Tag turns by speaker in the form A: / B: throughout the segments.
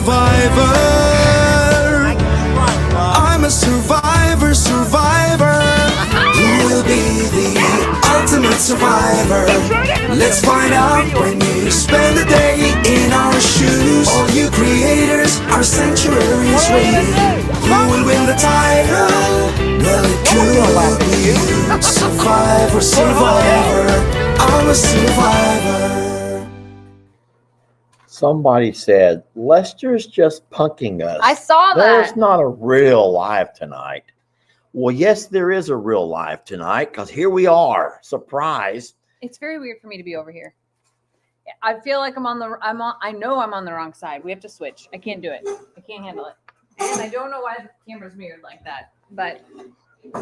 A: survivor. I'm a survivor, survivor. Who will be the ultimate survivor? Let's find out when you spend a day in our shoes. All you creators, our sanctuary is waiting. Who will win the title? Well, it could be you. Survivor, survivor. I'm a survivor.
B: Somebody said, Lester's just punking us.
C: I saw that.
B: There's not a real live tonight. Well, yes, there is a real live tonight because here we are. Surprise.
C: It's very weird for me to be over here. I feel like I know I'm on the wrong side. We have to switch. I can't do it. I can't handle it. And I don't know why the camera's mirrored like that. But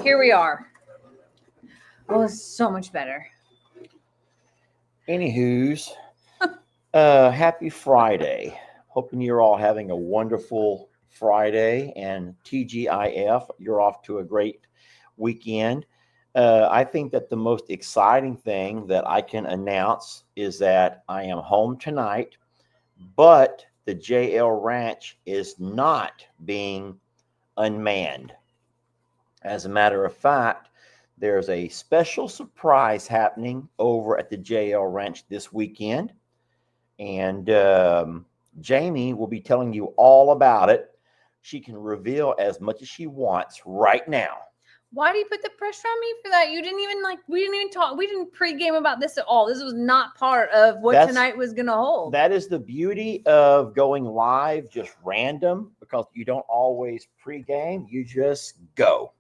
C: here we are. Oh, it's so much better.
B: Anywho's, happy Friday. Hoping you're all having a wonderful Friday, and TGIF, you're off to a great weekend. I think that the most exciting thing that I can announce is that I am home tonight, but the JL Ranch is not being unmanned. As a matter of fact, there's a special surprise happening over at the JL Ranch this weekend, and Jamie will be telling you all about it. She can reveal as much as she wants right now.
C: Why do you put the pressure on me for that? You didn't even we didn't even talk. We didn't pregame about this at all. This was not part of what tonight was going to hold.
B: That is the beauty of going live, just random, because you don't always pregame. You just go.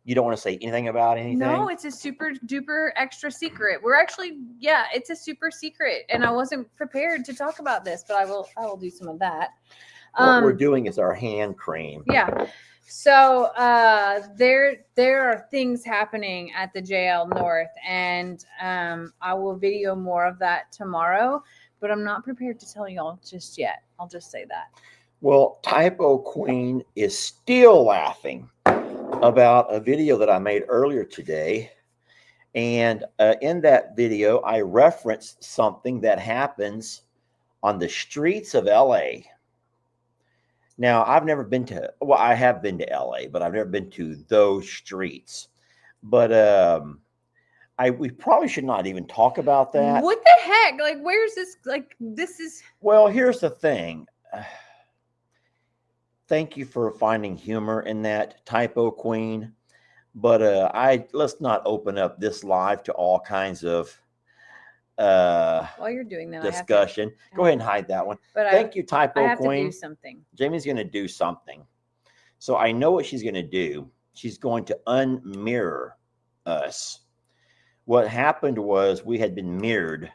B: You don't want to say anything about anything.
C: No, it's a super duper extra secret. We're actually, it's a super secret. And I wasn't prepared to talk about this, but I will do some of that.
B: What we're doing is our hand cream.
C: Yeah. So there are things happening at the JL North, and I will video more of that tomorrow, but I'm not prepared to tell y'all just yet. I'll just say that.
B: Well, Typo Queen is still laughing about a video that I made earlier today. And in that video, I referenced something that happens on the streets of LA. Now, I've never been to, I have been to LA, but I've never been to those streets. But we probably should not even talk about that.
C: What the heck? Like, where's this? Like, this is.
B: Well, here's the thing. Thank you for finding humor in that, Typo Queen. But let's not open up this live to all kinds of
C: while you're doing that
B: discussion. Go ahead and hide that one. But thank you, Typo
C: I have
B: Queen.
C: To do something.
B: Jamie's going to do something. So I know what she's going to do. She's going to unmirror us. What happened was we had been mirrored.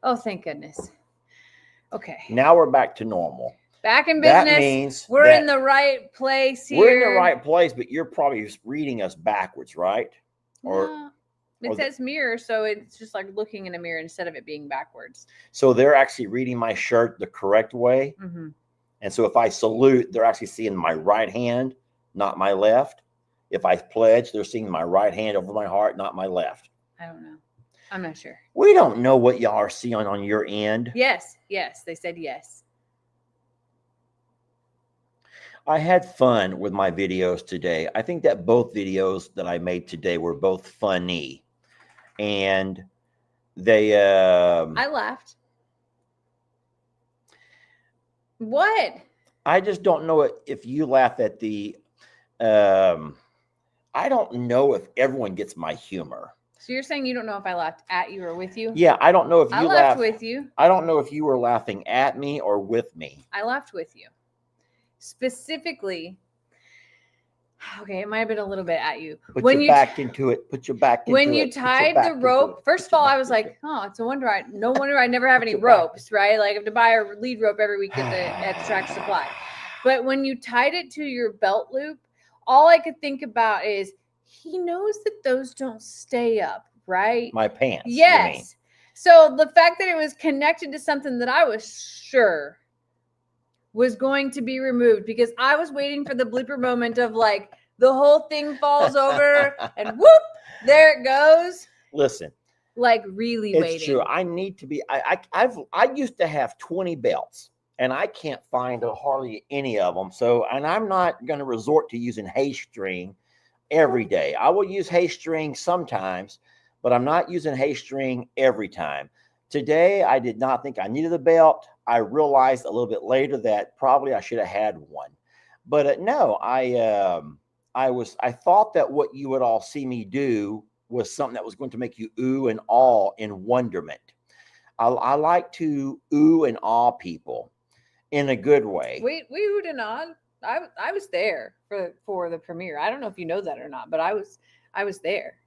C: Oh, thank goodness. Okay.
B: Now we're back to normal.
C: Back in business.
B: That means
C: we're in the right place here.
B: We're in the right place, but you're probably reading us backwards, right? Or
C: it says mirror, so it's just like looking in a mirror instead of it being backwards.
B: So they're actually reading my shirt the correct way.
C: Mm-hmm.
B: And so if I salute, they're actually seeing my right hand, not my left. If I pledge, they're seeing my right hand over my heart, not my left.
C: I don't know. I'm not sure.
B: We don't know what y'all are seeing on your end.
C: Yes. They said yes.
B: I had fun with my videos today. I think that both videos that I made today were both funny. And they
C: I laughed. What?
B: I just don't know if you laugh at the I don't know if everyone gets my humor.
C: So you're saying you don't know if I laughed at you or with you?
B: Yeah, I don't know if you
C: laughed with you.
B: I don't know if you were laughing at me or with me.
C: I laughed with you. Specifically, okay, it might have been a little bit at you.
B: Put your back into it. Put your back into it.
C: When you tied the rope, first of all, I was like, oh, it's no wonder I never have any ropes, right? Like I have to buy a lead rope every week at Tractor Supply. But when you tied it to your belt loop, all I could think about is he knows that those don't stay up, right?
B: My pants.
C: Yes. So the fact that it was connected to something that I was sure was going to be removed, because I was waiting for the blooper moment of like the whole thing falls over and whoop, there it goes.
B: Listen,
C: like really waiting.
B: It's true. I need to be. I used to have 20 belts. and I can't find hardly any of them. So, and I'm not going to resort to using hay string every day. I will use hay string sometimes, but I'm not using hay string every time. Today, I did not think I needed a belt. I realized a little bit later that probably I should have had one. But no, I thought that what you would all see me do was something that was going to make you ooh and awe in wonderment. I like to ooh and awe people in a good way.
C: We oohed and awed. I was there for the premiere. I don't know if you know that or not, but I was there,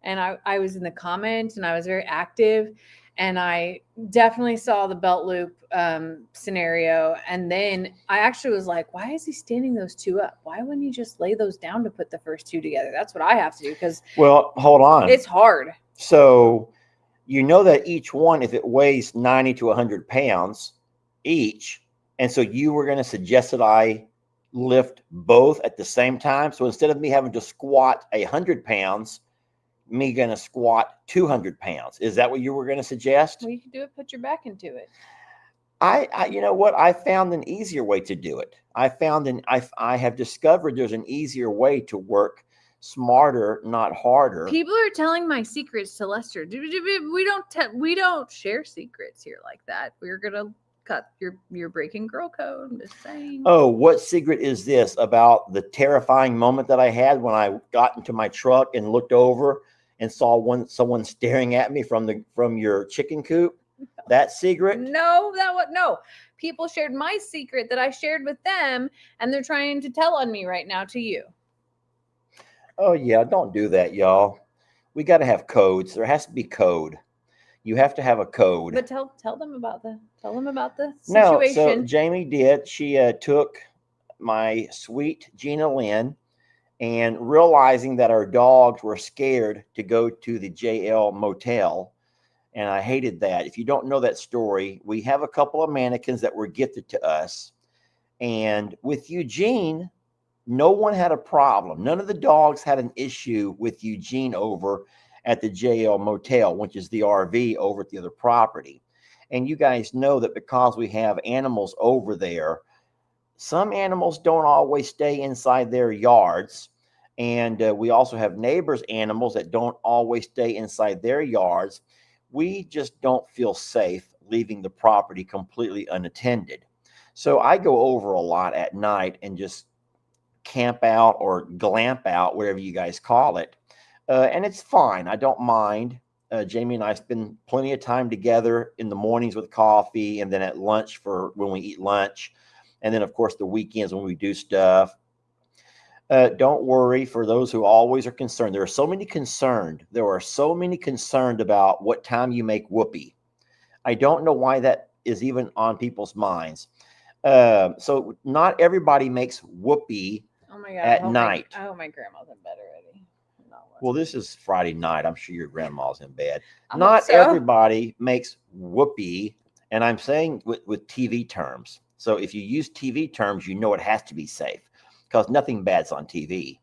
C: and I was in the comments, and I was very active, and I definitely saw the belt loop scenario. And then I actually was like, why is he standing those two up? Why wouldn't he just lay those down to put the first two together? That's what I have to do, because
B: Well, hold on.
C: it's hard.
B: So you know that each one, if it weighs 90 to 100 pounds each, and so you were going to suggest that I lift both at the same time. So instead of me having to squat 100 pounds, me going to squat 200 pounds. Is that what you were going to suggest?
C: Well, you can do it. Put your back into it.
B: You know what? I found an easier way to do it. I have discovered there's an easier way to work smarter, not harder.
C: People are telling my secrets to Lester. We don't share secrets here like that. We're gonna cut your breaking girl code. I'm just saying.
B: Oh, what secret is this about the terrifying moment that I had when I got into my truck and looked over and saw someone staring at me from your chicken coop? That secret?
C: No. People shared my secret that I shared with them, and they're trying to tell on me right now to you.
B: Oh yeah, don't do that, y'all. We got to have codes. There has to be code. You have to have a code.
C: But tell them about the situation.
B: No, so Jamie did. She took my sweet Gina Lynn, and realizing that our dogs were scared to go to the JL motel, and I hated that. If you don't know that story, we have a couple of mannequins that were gifted to us, and with Eugene, no one had a problem. None of the dogs had an issue with Eugene over at the JL motel, which is the RV over at the other property. And you guys know that because we have animals over there, some animals don't always stay inside their yards. And we also have neighbors' animals that don't always stay inside their yards. We just don't feel safe leaving the property completely unattended. So I go over a lot at night and just camp out or glamp out, whatever you guys call it. And it's fine. I don't mind. Jamie and I spend plenty of time together in the mornings with coffee, and then at lunch for when we eat lunch. And then, of course, the weekends when we do stuff. Don't worry, for those who always are concerned. There are so many concerned. There are so many concerned about what time you make whoopee. I don't know why that is even on people's minds. So not everybody makes whoopee at night.
C: I hope my grandma's in bed already.
B: Well, this is Friday night. I'm sure your grandma's in bed.
C: I
B: Not
C: hope so.
B: everybody makes whoopee, and I'm saying with TV terms. So if you use TV terms, you know it has to be safe, because nothing bad's on TV.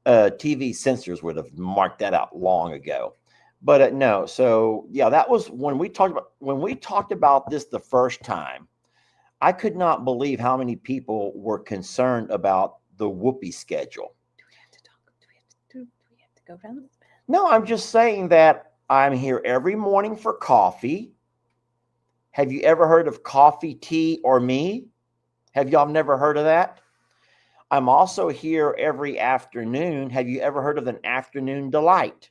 B: TV censors would have marked that out long ago. But no, so yeah, that was when we talked about this the first time. I could not believe how many people were concerned about the whoopee schedule.
C: Do we have to go down this path?
B: No, I'm just saying that I'm here every morning for coffee. Have you ever heard of coffee, tea, or me? Have y'all never heard of that? I'm also here every afternoon. Have you ever heard of an afternoon delight?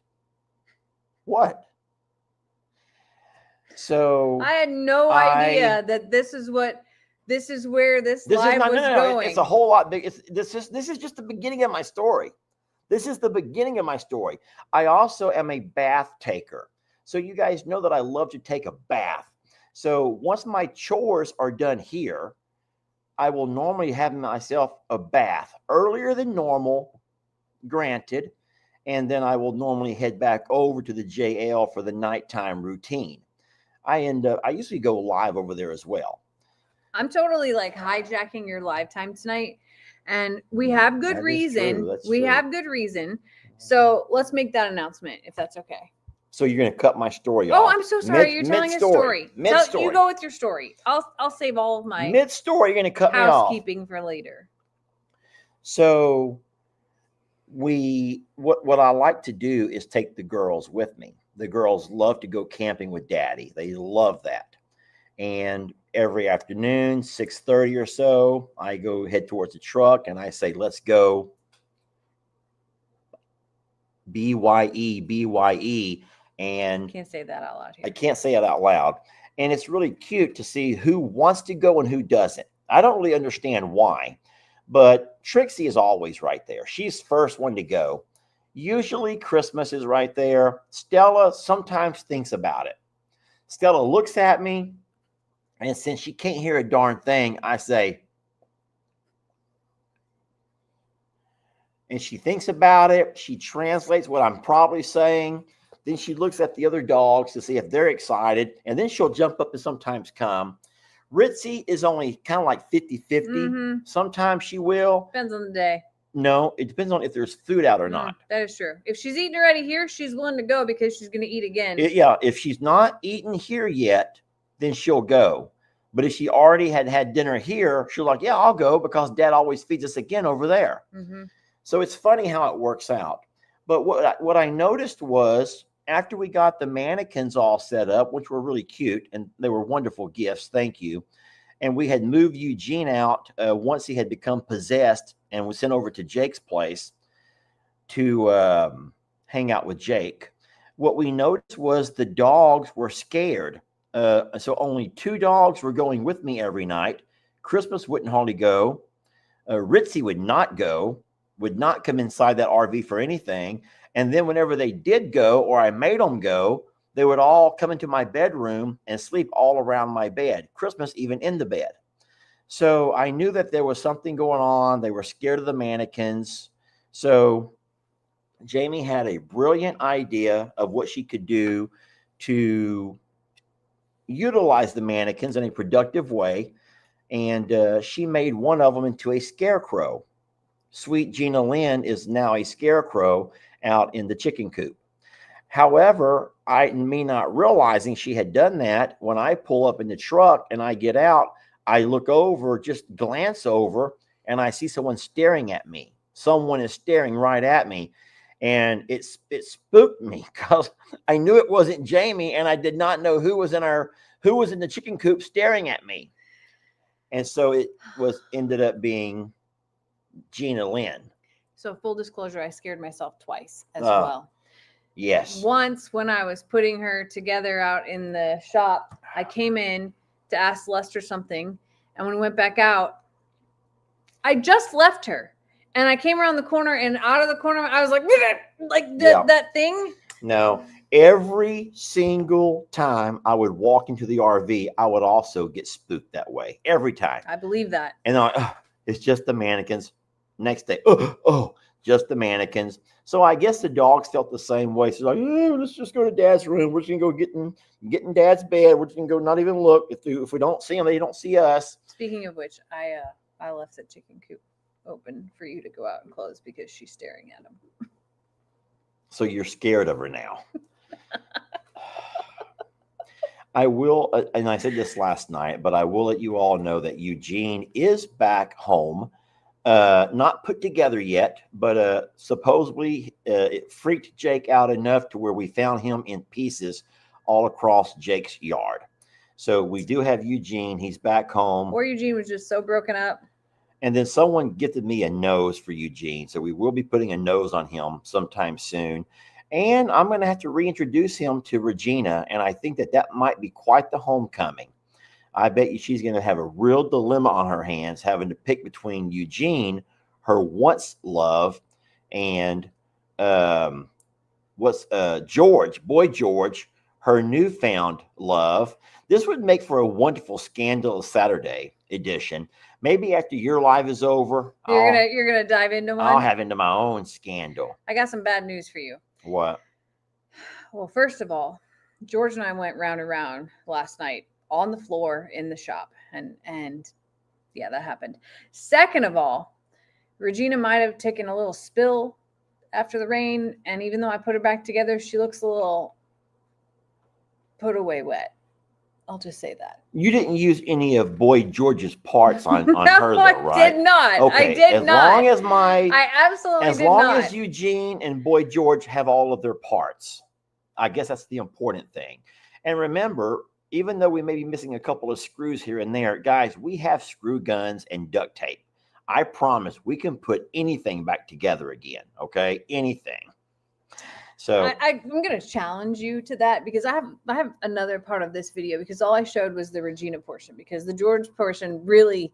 B: What? So
C: I had no idea that this is where this live was going.
B: It's a whole lot big. This is just the beginning of my story. This is the beginning of my story. I also am a bath taker. So you guys know that I love to take a bath. So once my chores are done here, I will normally have myself a bath earlier than normal, granted, and then I will normally head back over to the JL for the nighttime routine. I usually go live over there as well.
C: I'm totally like hijacking your live time tonight, and we have good reason. We have good reason. So let's make that announcement if that's okay.
B: So you're going to cut my story
C: Oh,
B: off.
C: I'm so sorry. You're telling a story.
B: Mid-story.
C: You go with your story. I'll save all of my
B: mid-story. You're going to cut me off.
C: housekeeping for later.
B: So what I like to do is take the girls with me. The girls love to go camping with Daddy. They love that. And every afternoon, 6:30 or so, I go head towards the truck and I say, let's go BYE, BYE. And
C: Can't say that out loud here.
B: I can't say it out loud. And it's really cute to see who wants to go and who doesn't. I don't really understand why, but Trixie is always right there. She's first one to go. Usually Christmas is right there. Stella sometimes thinks about it. Stella looks at me, and since she can't hear a darn thing, I say, and she thinks about it. She translates what I'm probably saying. Then she looks at the other dogs to see if they're excited, and then she'll jump up and sometimes come. Ritzy is only kind of like 50-50.
C: Mm-hmm.
B: Sometimes she will.
C: Depends on the day.
B: No, it depends on if there's food out or not.
C: That is true. If she's eating already here, she's willing to go because she's going to eat again.
B: Yeah, if she's not eaten here yet, then she'll go. But if she already had dinner here, she'll like, yeah, I'll go because Dad always feeds us again over there.
C: Mm-hmm.
B: So it's funny how it works out. But what I noticed was after we got the mannequins all set up, which were really cute, and they were wonderful gifts, thank you. And we had moved Eugene out once he had become possessed and was sent over to Jake's place to hang out with Jake. What we noticed was the dogs were scared. So only 2 dogs were going with me every night. Christmas wouldn't hardly go. Ritzy would not go, would not come inside that RV for anything. And then whenever they did go, or I made them go, they would all come into my bedroom and sleep all around my bed. Christmas even in the bed. So I knew that there was something going on. They were scared of the mannequins. So Jamie had a brilliant idea of what she could do to utilize the mannequins in a productive way. And she made one of them into a scarecrow. Sweet Gina Lynn is now a scarecrow out in the chicken coop. However, me not realizing she had done that, when I pull up in the truck and I get out, I look over, just glance over, and I see someone staring at me. Someone is staring right at me. And it spooked me because I knew it wasn't Jamie, and I did not know who was in the chicken coop staring at me. And so it ended up being Gina Lynn.
C: So full disclosure, I scared myself twice as well.
B: Yes.
C: Once when I was putting her together out in the shop, I came in to ask Lester something. And when we went back out, I just left her. And I came around the corner, and out of the corner, I was like that thing.
B: No, every single time I would walk into the RV, I would also get spooked that way. Every time.
C: I believe that.
B: And it's just the mannequins. Next day, just the mannequins. So I guess the dogs felt the same way. So like, let's just go to Dad's room. We're just gonna go get in Dad's bed. We're just gonna go not even look. If we don't see them, they don't see us.
C: Speaking of which, I left the chicken coop open for you to go out and close because she's staring at him.
B: So you're scared of her now. I will, and I said this last night, but I will let you all know that Eugene is back home. Not put together yet, but supposedly it freaked Jake out enough to where we found him in pieces all across Jake's yard. So we do have Eugene. He's back home.
C: Or Eugene was just so broken up.
B: And then someone gifted me a nose for Eugene. So we will be putting a nose on him sometime soon. And I'm going to have to reintroduce him to Regina. And I think that might be quite the homecoming. I bet you she's going to have a real dilemma on her hands, having to pick between Eugene, her once love, and George, her newfound love. This would make for a wonderful Scandalous Saturday edition. Maybe after your live is over,
C: you're gonna dive into one.
B: I'll have into my own scandal.
C: I got some bad news for you.
B: What?
C: Well, first of all, George and I went round and round last night on the floor in the shop, and yeah, that happened. Second of all, Regina might have taken a little spill after the rain, and even though I put her back together, she looks a little put away wet. I'll just say that.
B: You didn't use any of Boy George's parts on
C: No,
B: her, though, right?
C: I did not.
B: Okay.
C: I did not.
B: I
C: absolutely
B: as
C: did
B: long
C: not.
B: as Eugene and Boy George have all of their parts, I guess that's the important thing. And remember, even though we may be missing a couple of screws here and there, guys, we have screw guns and duct tape. I promise we can put anything back together again. Okay, anything. So
C: I'm going to challenge you to that because I have another part of this video because all I showed was the Regina portion because the George portion really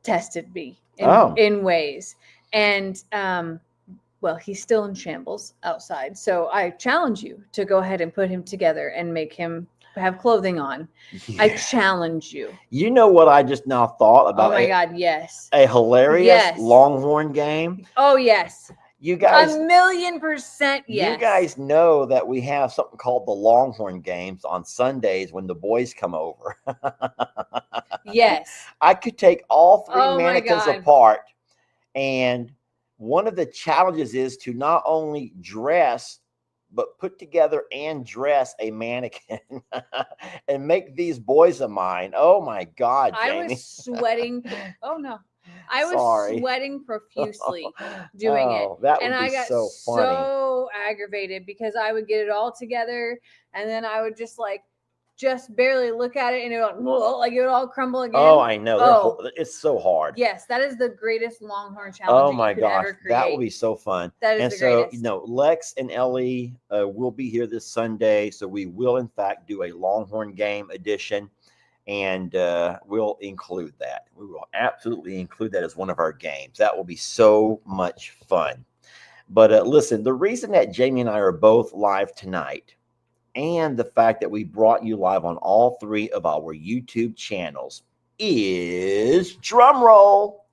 C: tested me in ways. And well, he's still in shambles outside. So I challenge you to go ahead and put him together and make him have clothing on. Yeah. I challenge you.
B: You know what I just now thought about?
C: Oh my God, yes.
B: A hilarious Longhorn game.
C: Oh, yes.
B: You guys,
C: 1,000,000% yes.
B: You guys know that we have something called the Longhorn games on Sundays when the boys come over.
C: Yes.
B: I could take all three mannequins apart, and one of the challenges is to not only dress, but put together and dress a mannequin and make these boys of mine. Oh my God, Jamie.
C: I was sweating. Oh no. I was sweating profusely doing it.
B: That would
C: and
B: be
C: I got
B: so funny.
C: So aggravated because I would get it all together and then I would just barely look at it and it would all crumble again.
B: Oh, I know. It's so hard.
C: Yes, that is the greatest Longhorn challenge.
B: Oh my gosh, that will be so fun.
C: That is the greatest.
B: Lex and Ellie will be here this Sunday, so we will in fact do a Longhorn game edition. And we'll include that. We will absolutely include that as one of our games. That will be so much fun. But listen, the reason that Jamie and I are both live tonight and the fact that we brought you live on all three of our YouTube channels is, drum roll,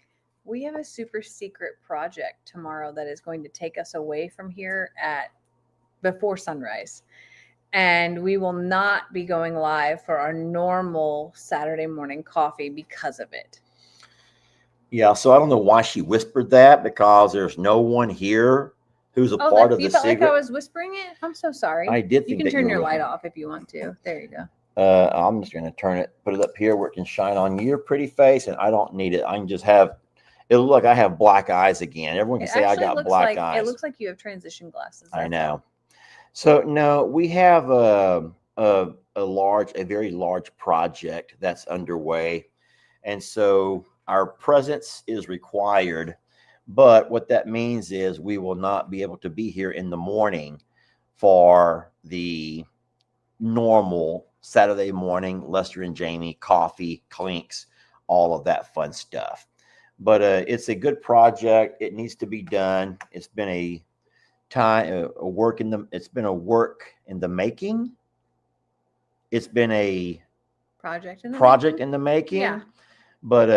C: we have a super secret project tomorrow that is going to take us away from here before sunrise. And we will not be going live for our normal Saturday morning coffee because of it. Yeah,
B: so I don't know why she whispered that because there's no one here who's a part of the secret. You felt like
C: I was whispering it? I'm so sorry.
B: I did think
C: you can turn your light off if you want to. There you go.
B: I'm just going to put it up here where it can shine on your pretty face, and I don't need it. I can just have it look like I have black eyes again. Everyone can say I got black eyes.
C: It looks like you have transition glasses.
B: I know. So no, we have a very large project that's underway, and so our presence is required. But what that means is we will not be able to be here in the morning for the normal Saturday morning Lester and Jamie coffee clinks, all of that fun stuff. But it's a good project. It needs to be done. It's been a work in the making. It's been a project in the making. Yeah. But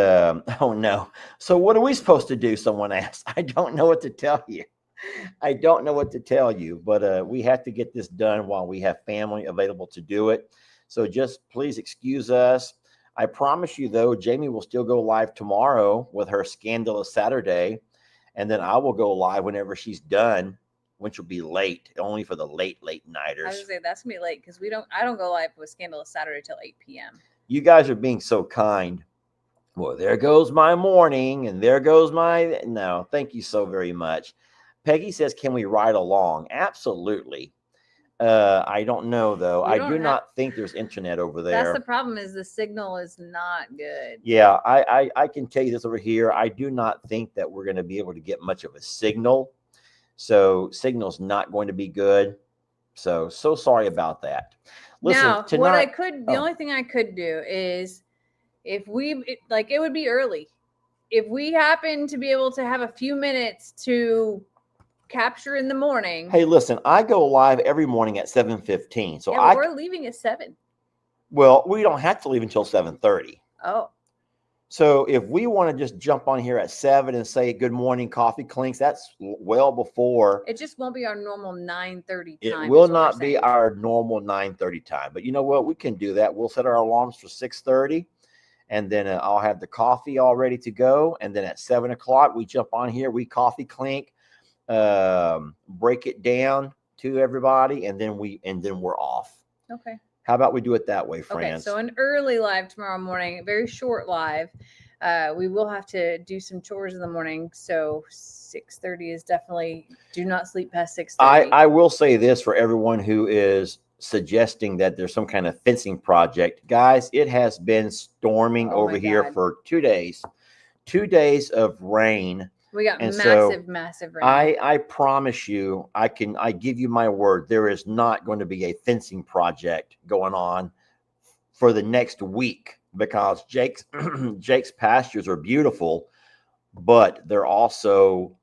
B: oh no. So what are we supposed to do? Someone asked. I don't know what to tell you. But we have to get this done while we have family available to do it. So just please excuse us. I promise you though, Jamie will still go live tomorrow with her Scandalous Saturday, and then I will go live whenever she's done, which will be late, only for the late nighters.
C: I was gonna say that's gonna be late because I don't go live with Scandalous Saturday till 8 p.m.
B: You guys are being so kind. Well, there goes my morning, and there goes no. Thank you so very much. Peggy says, "Can we ride along?" Absolutely. I don't know though. I do not think there's internet over there.
C: That's the problem. Is the signal is not good.
B: Yeah, I can tell you this over here. I do not think that we're going to be able to get much of a signal. So signal's not going to be good. So sorry about that. Listen,
C: now,
B: tonight,
C: the only thing I could do is it would be early. If we happen to be able to have a few minutes to capture in the morning.
B: Hey, listen, I go live every morning at 7:15. So
C: we're leaving at 7.
B: Well, we don't have to leave until 7:30.
C: Oh.
B: So if we want to just jump on here at 7 and say good morning, coffee clinks, that's well before.
C: It just won't be our normal 9:30 time.
B: It will not be our normal 9:30 time. But you know what? We can do that. We'll set our alarms for 6:30. And then I'll have the coffee all ready to go. And then at 7 o'clock, we jump on here. We coffee clink, break it down to everybody. And then we're off.
C: Okay.
B: How about we do it that way,
C: Okay.
B: friends?
C: So an early live tomorrow morning, a very short live. We will have to do some chores in the morning. So 6:30 is definitely, do not sleep past 6:30.
B: I will say this for everyone who is suggesting that there's some kind of fencing project. Guys, it has been storming
C: Oh
B: over
C: my
B: here
C: God.
B: for 2 days. 2 days of rain.
C: We got
B: And
C: massive, massive rain.
B: I promise you, I give you my word, there is not going to be a fencing project going on for the next week because Jake's Jake's pastures are beautiful, but they're also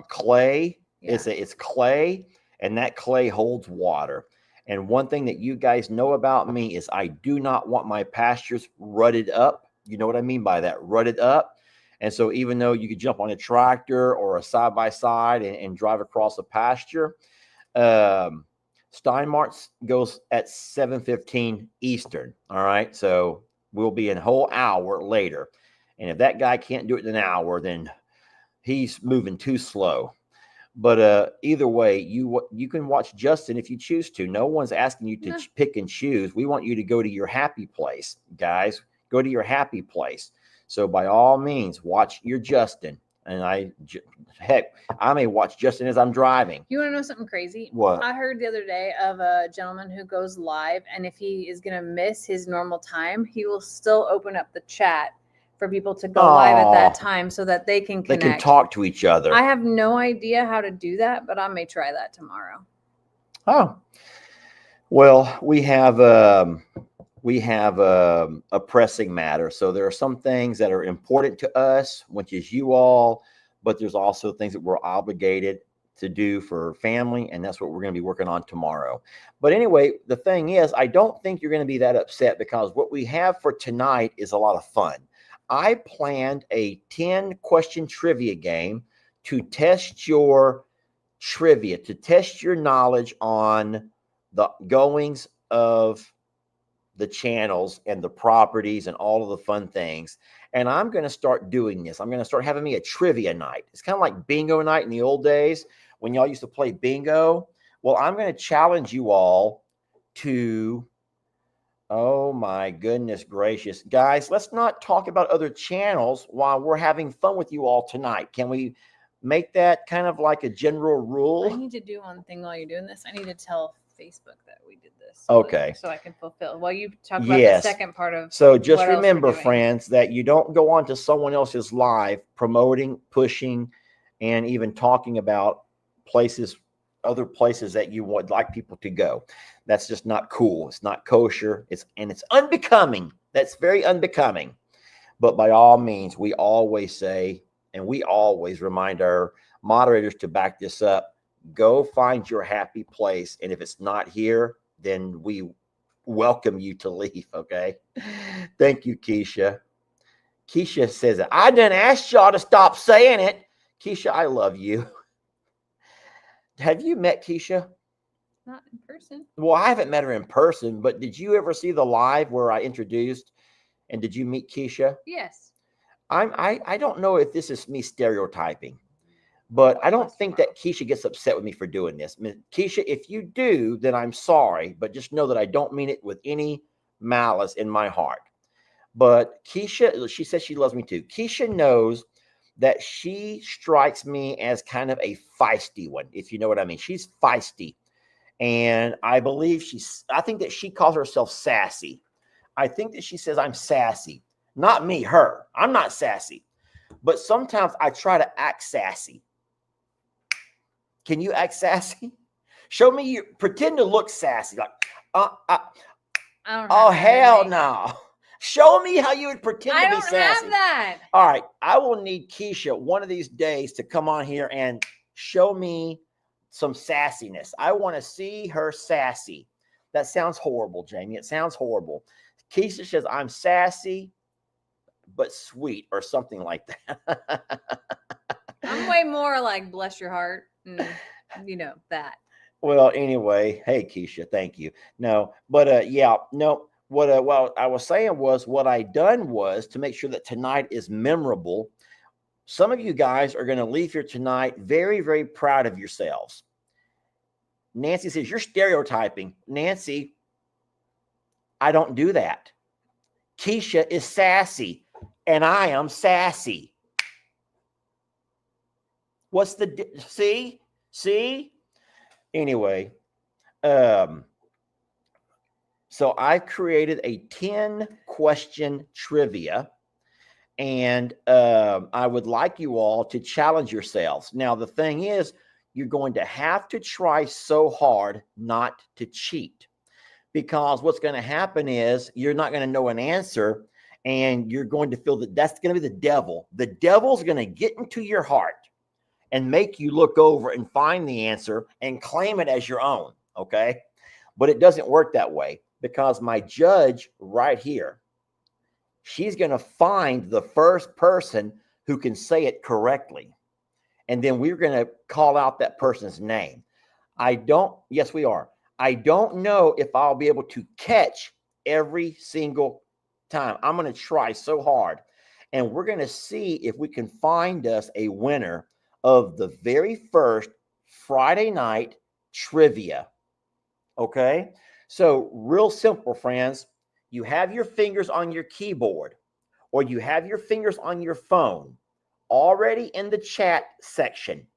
B: clay.
C: Yeah.
B: It's clay, and that clay holds water. And one thing that you guys know about me is I do not want my pastures rutted up. You know what I mean by that, rutted up. And so even though you could jump on a tractor or a side-by-side and drive across a pasture, Steinmart's goes at 7:15 Eastern. All right. So we'll be in a whole hour later. And if that guy can't do it in an hour, then he's moving too slow. But either way, you can watch Justin if you choose to. No one's asking you to pick and choose. We want you to go to your happy place, guys. Go to your happy place. So by all means, watch your Justin. And heck, I may watch Justin as I'm driving.
C: You want to know something crazy?
B: What?
C: I heard the other day of a gentleman who goes live, and if he is going to miss his normal time, he will still open up the chat for people to go live at that time so that they can connect.
B: They can talk to each other.
C: I have no idea how to do that, but I may try that tomorrow.
B: Oh, well, we have a pressing matter. So there are some things that are important to us, which is you all, but there's also things that we're obligated to do for family, and that's what we're going to be working on tomorrow. But anyway, the thing is, I don't think you're going to be that upset because what we have for tonight is a lot of fun. I planned a 10-question trivia game to test your trivia, to test your knowledge on the goings of the channels and the properties and all of the fun things. And I'm going to start doing this. I'm going to start having me a trivia night. It's kind of like bingo night in the old days when y'all used to play bingo. Well, I'm going to challenge you all to, oh my goodness gracious. Guys, let's not talk about other channels while we're having fun with you all tonight. Can we make that kind of like a general rule?
C: I need to do one thing while you're doing this. I need to tell Facebook that we did this.
B: Okay.
C: So I can fulfill. While you talk about the second part of.
B: So just remember, friends, that you don't go on to someone else's live promoting, pushing, and even talking about places, other places that you would like people to go. That's just not cool. It's not kosher. It's unbecoming. That's very unbecoming. But by all means, we always say, and we always remind our moderators to back this up. Go find your happy place. And if it's not here, then we welcome you to leave. Okay. Thank you, Keisha. Keisha says, I didn't ask y'all to stop saying it. Keisha, I love you. Have you met Keisha?
C: Not in person.
B: Well, I haven't met her in person, but did you ever see the live where I introduced? And did you meet Keisha?
C: Yes.
B: I don't know if this is me stereotyping, but I don't think that Keisha gets upset with me for doing this. I mean, Keisha, if you do, then I'm sorry, but just know that I don't mean it with any malice in my heart. But Keisha, she says she loves me too. Keisha knows that she strikes me as kind of a feisty one, if you know what I mean. She's feisty. And I think that she calls herself sassy. I think that she says I'm sassy. Not me, her. I'm not sassy. But sometimes I try to act sassy. Can you act sassy? Show me you pretend to look sassy. Like, oh, hell no. Show me how you would pretend to be sassy.
C: I don't have that.
B: All right. I will need Keisha one of these days to come on here and show me some sassiness. I want to see her sassy. That sounds horrible, Jamie. It sounds horrible. Keisha says, I'm sassy, but sweet, or something like that.
C: I'm way more like bless your heart. You know that.
B: Well, anyway, hey, Keisha, thank you. No, but yeah, no. What I was saying was what I done was to make sure that tonight is memorable. Some of you guys are going to leave here tonight very, very proud of yourselves. Nancy says, you're stereotyping. Nancy, I don't do that. Keisha is sassy, and I am sassy. What's the, see? Anyway, so I created a 10-question trivia, and I would like you all to challenge yourselves. Now, the thing is, you're going to have to try so hard not to cheat, because what's going to happen is you're not going to know an answer, and you're going to feel that that's going to be the devil. The devil's going to get into your heart and make you look over and find the answer and claim it as your own, okay? But it doesn't work that way, because my judge right here, she's going to find the first person who can say it correctly. And then we're going to call out that person's name. Yes, we are. I don't know if I'll be able to catch every single time. I'm going to try so hard. And we're going to see if we can find us a winner of the very first Friday night trivia. Okay? So real simple, friends. You have your fingers on your keyboard, or you have your fingers on your phone already in the chat section.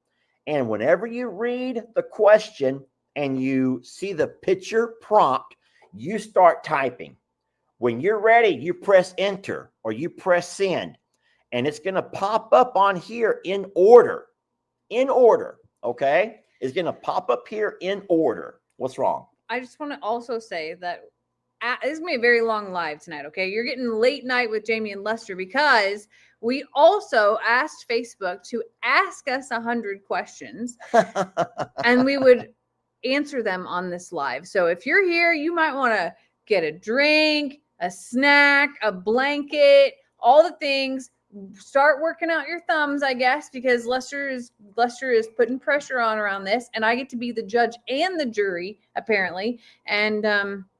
B: And whenever you read the question and you see the picture prompt, you start typing. When you're ready, you press enter or you press send, and it's going to pop up on here in order. In order, okay? It's going to pop up here in order. What's wrong?
C: I just want to also say that this is going to be a very long live tonight, okay? You're getting late night with Jamie and Lester, because we also asked Facebook to ask us 100 questions, and we would answer them on this live. So if you're here, you might want to get a drink, a snack, a blanket, all the things. Start working out your thumbs, I guess, because Lester is putting pressure on around this, and I get to be the judge and the jury, apparently. And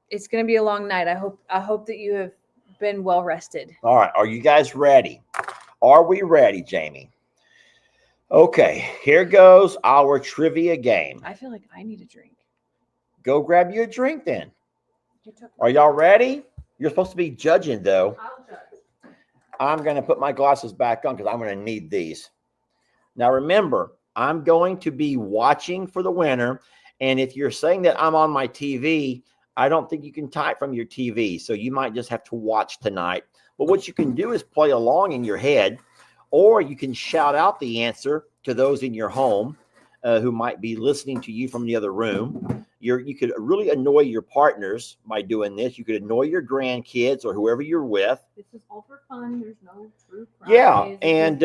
C: it's going to be a long night. I hope that you have been well rested.
B: All right. Are you guys ready? Are we ready, Jamie? Okay. Here goes our trivia game.
C: I feel like I need a drink.
B: Go grab you a drink then. Are y'all ready? You're supposed to be judging, though.
C: I'll judge.
B: I'm going to put my glasses back on because I'm going to need these. Now, remember, I'm going to be watching for the winner. And if you're saying that I'm on my TV, I don't think you can type from your TV. So you might just have to watch tonight. But what you can do is play along in your head, or you can shout out the answer to those in your home who might be listening to you from the other room. You could really annoy your partners by doing this. You could annoy your grandkids or whoever you're with.
C: This is all for fun. There's no true prize.
B: Yeah, and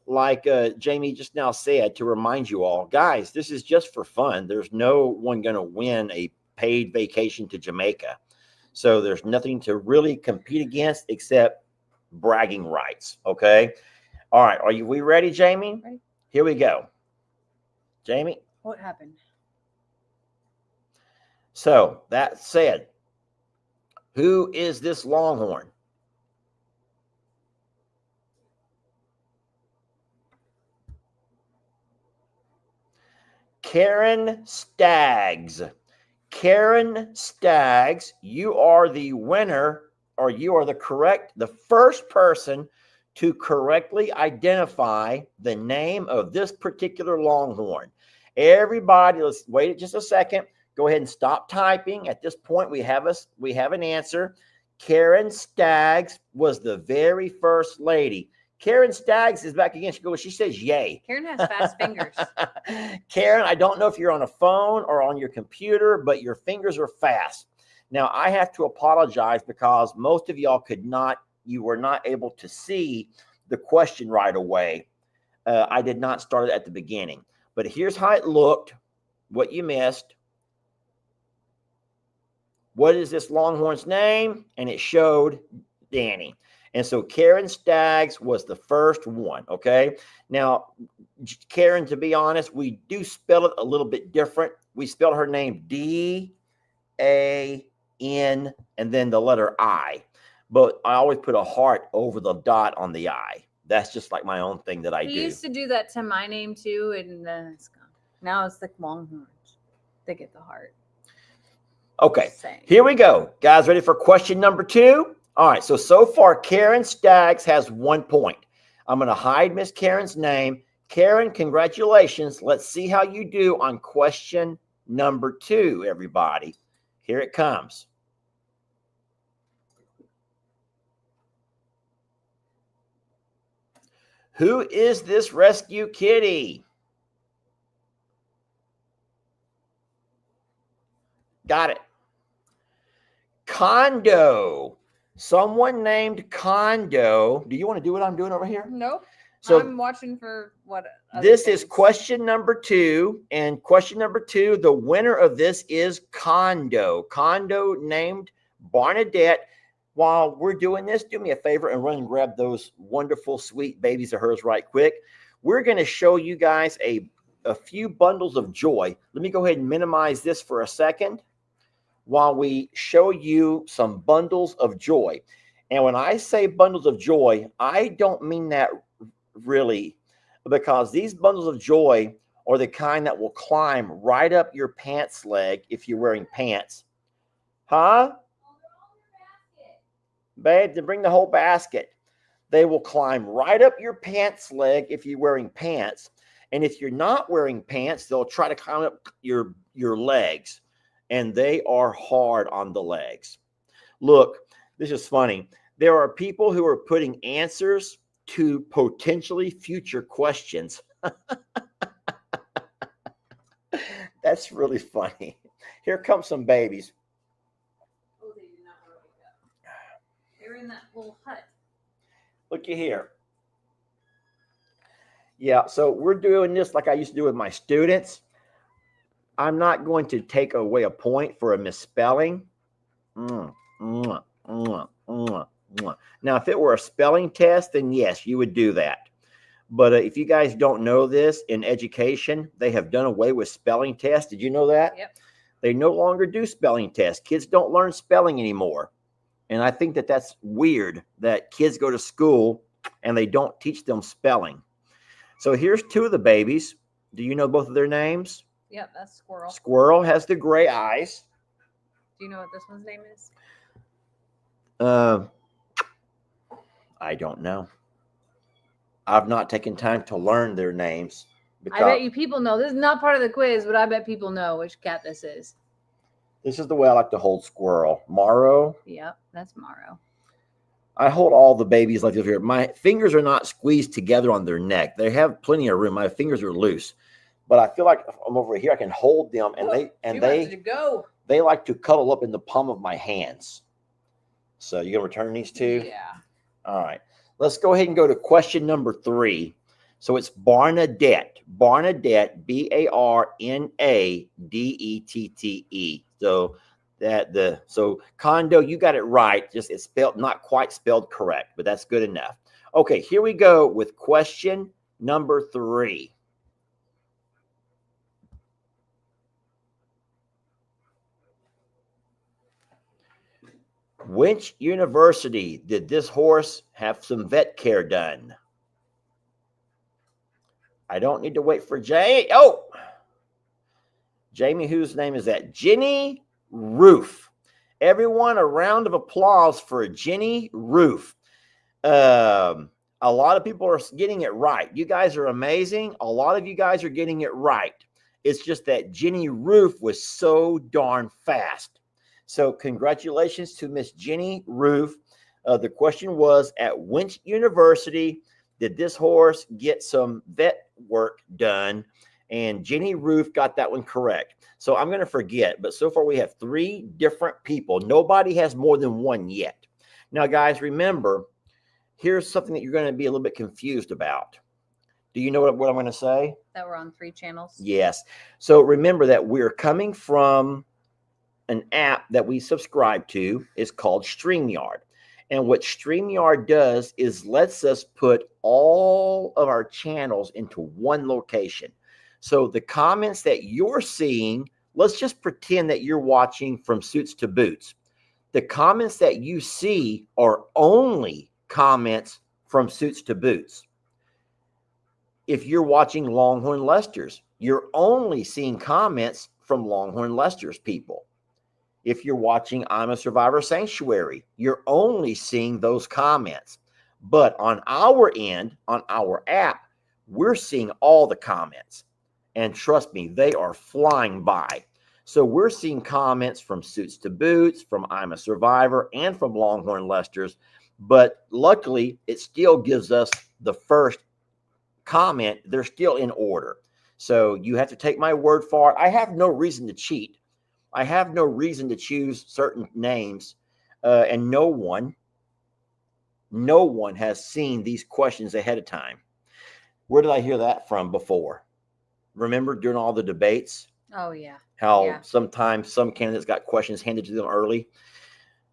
B: like Jamie just now said, to remind you all, guys, this is just for fun. There's no one going to win a paid vacation to Jamaica. So there's nothing to really compete against except bragging rights. Okay. All right. We ready, Jamie?
C: Ready.
B: Here we go. Jamie?
C: What happened?
B: So that said, who is this Longhorn? Karen Staggs. Karen Staggs, you are the winner, or you are the first person to correctly identify the name of this particular Longhorn. Everybody, let's wait just a second. Go ahead and stop typing. At this point, we have an answer. Karen Staggs was the very first lady. Karen Staggs is back again. She says yay.
C: Karen has fast fingers.
B: Karen, I don't know if you're on a phone or on your computer, but your fingers are fast. Now, I have to apologize because most of y'all you were not able to see the question right away. I did not start it at the beginning. But here's how it looked, what you missed. What is this Longhorn's name? And it showed Danny. And so Karen Staggs was the first one, okay? Now, Karen, to be honest, we do spell it a little bit different. We spell her name D-A-N and then the letter I. But I always put a heart over the dot on the I. That's just like my own thing that I do.
C: He used to do that to my name too, and then it's gone. Now it's the Longhorns. They get the heart.
B: Okay,
C: Same.
B: here we go. Guys, ready for question number 2? All right, so far, Karen Staggs has 1 point. I'm going to hide Miss Karen's name. Karen, congratulations. Let's see how you do on question number 2, everybody. Here it comes. Who is this rescue kitty? Got it. Condo. Someone named Condo. Do you want to do what I'm doing over here?
C: Nope.
B: So
C: I'm watching for what?
B: This is question number 2. And question number 2, the winner of this is Condo. Condo named Barnadette. While we're doing this, do me a favor and run and grab those wonderful, sweet babies of hers right quick. We're going to show you guys a few bundles of joy. Let me go ahead and minimize this for a second while we show you some bundles of joy. And when I say bundles of joy, I don't mean that really, because these bundles of joy are the kind that will climb right up your pants leg if you're wearing pants. Huh? Babe, to bring the whole basket. They will climb right up your pants leg if you're wearing pants. And if you're not wearing pants, they'll try to climb up your legs. And they are hard on the legs. Look, this is funny. There are people who are putting answers to potentially future questions. That's really funny. Here come some babies.
C: Oh, they did not wake up. They're in that little hut.
B: Looky here. Yeah, so we're doing this like I used to do with my students. I'm not going to take away a point for a misspelling. Now, if it were a spelling test, then yes, you would do that. But if you guys don't know this, in education, they have done away with spelling tests. Did you know that?
C: Yep.
B: They no longer do spelling tests. Kids don't learn spelling anymore. And I think that that's weird that kids go to school and they don't teach them spelling. So here's 2 of the babies. Do you know both of their names?
C: Yep, that's Squirrel.
B: Squirrel has the gray eyes.
C: Do you know what this one's name is?
B: I don't know. I've not taken time to learn their names.
C: I bet you people know. This is not part of the quiz, but I bet people know which cat this is.
B: This is the way I like to hold Squirrel. Morrow.
C: Yep, that's Morrow.
B: I hold all the babies like this here. My fingers are not squeezed together on their neck. They have plenty of room. My fingers are loose. But I feel like if I'm over here, I can hold them, and they like to cuddle up in the palm of my hands. So you gonna return these 2?
C: Yeah.
B: All right. Let's go ahead and go to question number 3. So it's Barnadette. Barnadette, Barnadettete. So Condo, you got it right. Just it's spelled not quite spelled correct, but that's good enough. Okay, here we go with question number 3. Which university did this horse have some vet care done? I don't need to wait for Jay. Oh, Jamie, whose name is that? Jenny Roof. Everyone, a round of applause for Jenny Roof. A lot of people are getting it right. You guys are amazing. A lot of you guys are getting it right. It's just that Jenny Roof was so darn fast. So congratulations to Miss Jenny Roof. The question was, at which university did this horse get some vet work done? And Jenny Roof got that one correct. So I'm going to forget, but so far we have 3 different people. Nobody has more than 1 yet. Now, guys, remember, here's something that you're going to be a little bit confused about. Do you know what I'm going to say?
C: That we're on 3 channels?
B: Yes. So remember that we're coming from an app that we subscribe to. Is called StreamYard. And what StreamYard does is lets us put all of our channels into one location. So the comments that you're seeing, let's just pretend that you're watching From Suits to Boots. The comments that you see are only comments from Suits to Boots. If you're watching Longhorn Lester's, you're only seeing comments from Longhorn Lester's people. If you're watching I'm a Survivor Sanctuary, you're only seeing those comments. But on our end, on our app, we're seeing all the comments. And trust me, they are flying by. So we're seeing comments from Suits to Boots, from I'm a Survivor, and from Longhorn Lester's. But luckily, it still gives us the first comment. They're still in order. So you have to take my word for it. I have no reason to cheat. I have no reason to choose certain names. And no one has seen these questions ahead of time. Where did I hear that from before? Remember during all the debates?
C: Oh, yeah.
B: How sometimes some candidates got questions handed to them early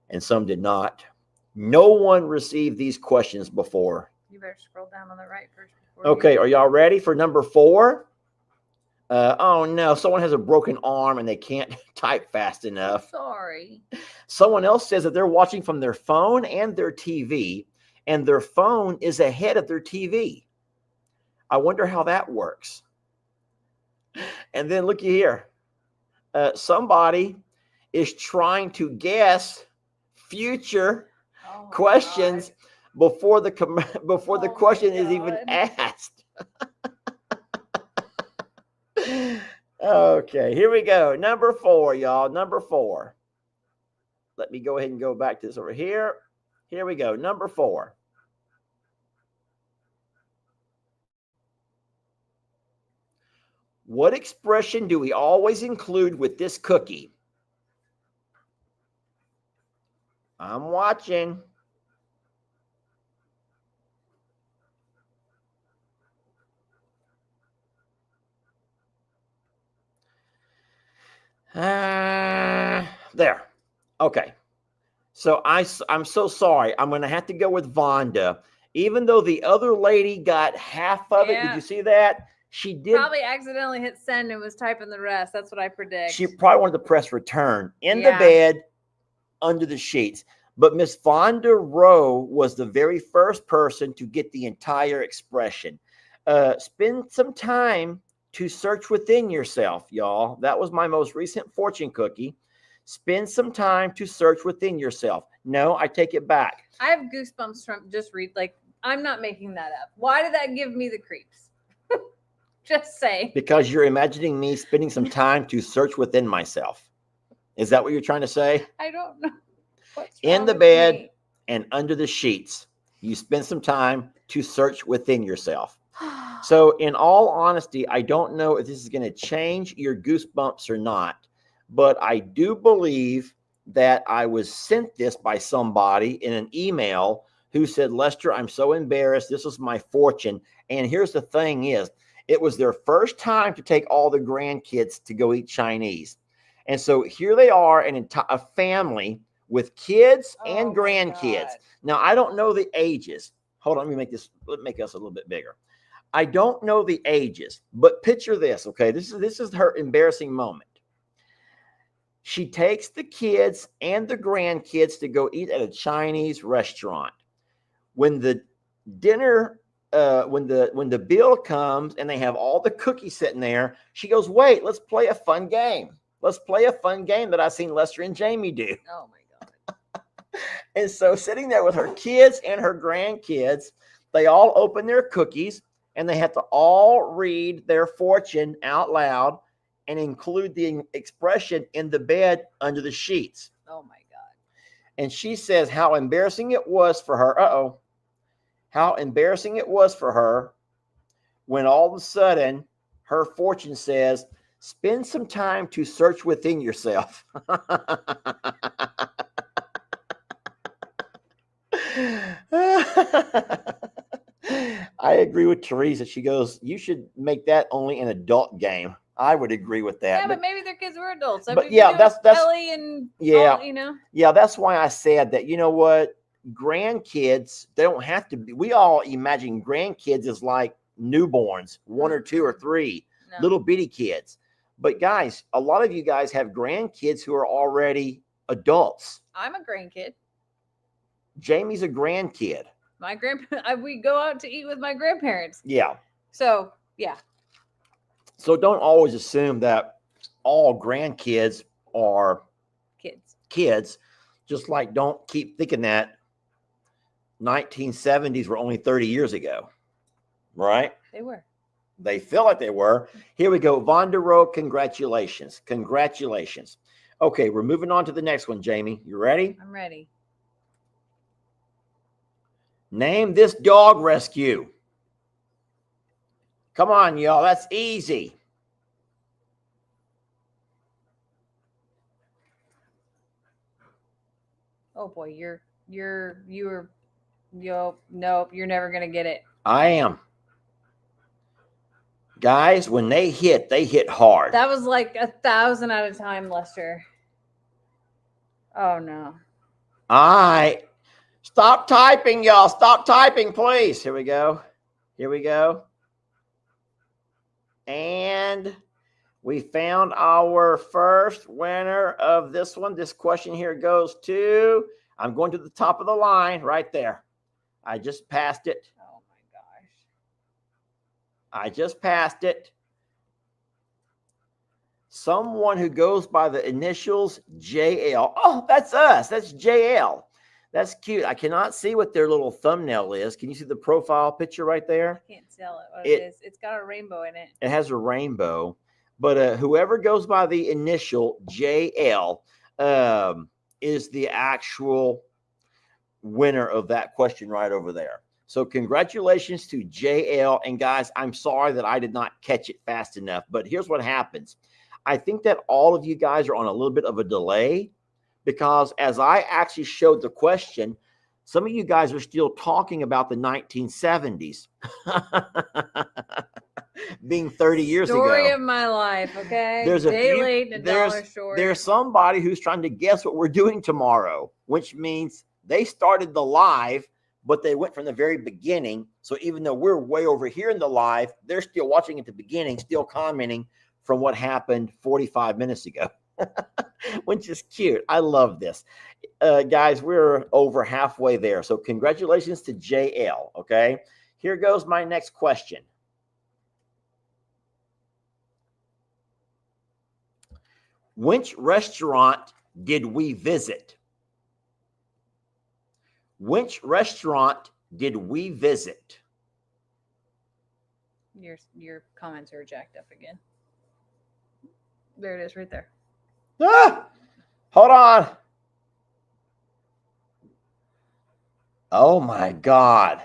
B: and some did not. No one received these questions before.
C: You better scroll down on the right first.
B: Okay, are y'all ready for number 4? Oh no, someone has a broken arm and they can't type fast enough.
C: Sorry.
B: Someone else says that they're watching from their phone and their TV, and their phone is ahead of their TV. I wonder how that works. And then looky here. Somebody is trying to guess future questions before the question is even asked. Okay, here we go. Number 4, y'all. Number 4. Let me go ahead and go back to this over here. Here we go. Number 4. What expression do we always include with this cookie? I'm watching. There. Okay. So I'm so sorry. I'm going to have to go with Vonda. Even though the other lady got half of it. Did you see that? She did.
C: Probably accidentally hit send and was typing the rest. That's what I predict.
B: She probably wanted to press return in the bed under the sheets. But Miss Vonda Rowe was the very first person to get the entire expression. Spend some time to search within yourself, y'all. That was my most recent fortune cookie. Spend some time to search within yourself. No, I take it back.
C: I have goosebumps from just read. Like, I'm not making that up. Why did that give me the creeps? Just say.
B: Because you're imagining me spending some time to search within myself. Is that what you're trying to say?
C: I don't know. What's
B: in the bed and under the sheets, you spend some time to search within yourself. So in all honesty, I don't know if this is going to change your goosebumps or not, but I do believe that I was sent this by somebody in an email who said, Lester, I'm so embarrassed. This was my fortune. And here's the thing is, it was their first time to take all the grandkids to go eat Chinese. And so here they are, a family with kids and grandkids. Now, I don't know the ages. Hold on, let me make us a little bit bigger. I don't know the ages, but picture this, okay? This is her embarrassing moment. She takes the kids and the grandkids to go eat at a Chinese restaurant. When the dinner, when the bill comes and they have all the cookies sitting there, she goes, wait, let's play a fun game. Let's play a fun game that I've seen Lester and Jamie do.
C: Oh, my God.
B: And so sitting there with her kids and her grandkids, they all open their cookies and they have to all read their fortune out loud and include the expression in the bed under the sheets.
C: Oh, my God.
B: And she says how embarrassing it was for her. How embarrassing it was for her when all of a sudden her fortune says, spend some time to search within yourself. I agree with Teresa. She goes, you should make that only an adult game. I would agree with that.
C: Yeah, but maybe their kids were adults.
B: But yeah, that's
C: Ellie and all,
B: Yeah, that's why I said that. You know what? Grandkids, they don't have to be. We all imagine grandkids as like newborns, 1 or 2 or 3 little bitty kids. But guys, a lot of you guys have grandkids who are already adults.
C: I'm a grandkid.
B: Jamie's a grandkid.
C: We go out to eat with my grandparents.
B: Yeah.
C: So, yeah.
B: So don't always assume that all grandkids are kids. Just like don't keep thinking that 1970s were only 30 years ago, right?
C: They were.
B: They feel like they were. Here we go. Von der Rohe, congratulations. Congratulations. Okay, we're moving on to the next one, Jamie. You ready?
C: I'm ready.
B: Name this dog rescue. Come on, y'all. That's easy.
C: Oh boy, nope, you're never gonna get it.
B: I am. Guys, when they hit hard.
C: That was like 1,000 at a time, Lester. Oh no.
B: Stop typing, y'all. Stop typing, please. Here we go. Here we go. And we found our first winner of this one. This question here goes to, I'm going to the top of the line right there. I just passed it.
C: Oh my gosh.
B: I just passed it. Someone who goes by the initials JL. Oh, that's us. That's JL. That's cute. I cannot see what their little thumbnail is. Can you see the profile picture right there?
C: I can't tell what it is. It's got a rainbow in it.
B: It has a rainbow. But whoever goes by the initial JL is the actual winner of that question right over there. So congratulations to JL. And guys, I'm sorry that I did not catch it fast enough. But here's what happens. I think that all of you guys are on a little bit of a delay, because as I actually showed the question, some of you guys are still talking about the 1970s being 30 years ago.
C: Story of my life, okay?
B: There's a
C: day
B: few,
C: late and a dollar short.
B: There's somebody who's trying to guess what we're doing tomorrow, which means they started the live, but they went from the very beginning. So even though we're way over here in the live, they're still watching at the beginning, still commenting from what happened 45 minutes ago. Which is cute. I love this. Guys, we're over halfway there. So congratulations to JL, okay? Here goes my next question. Which restaurant did we visit? Which restaurant did we visit?
C: Your comments are jacked up again. There it is right there.
B: Ah, hold on. Oh my God.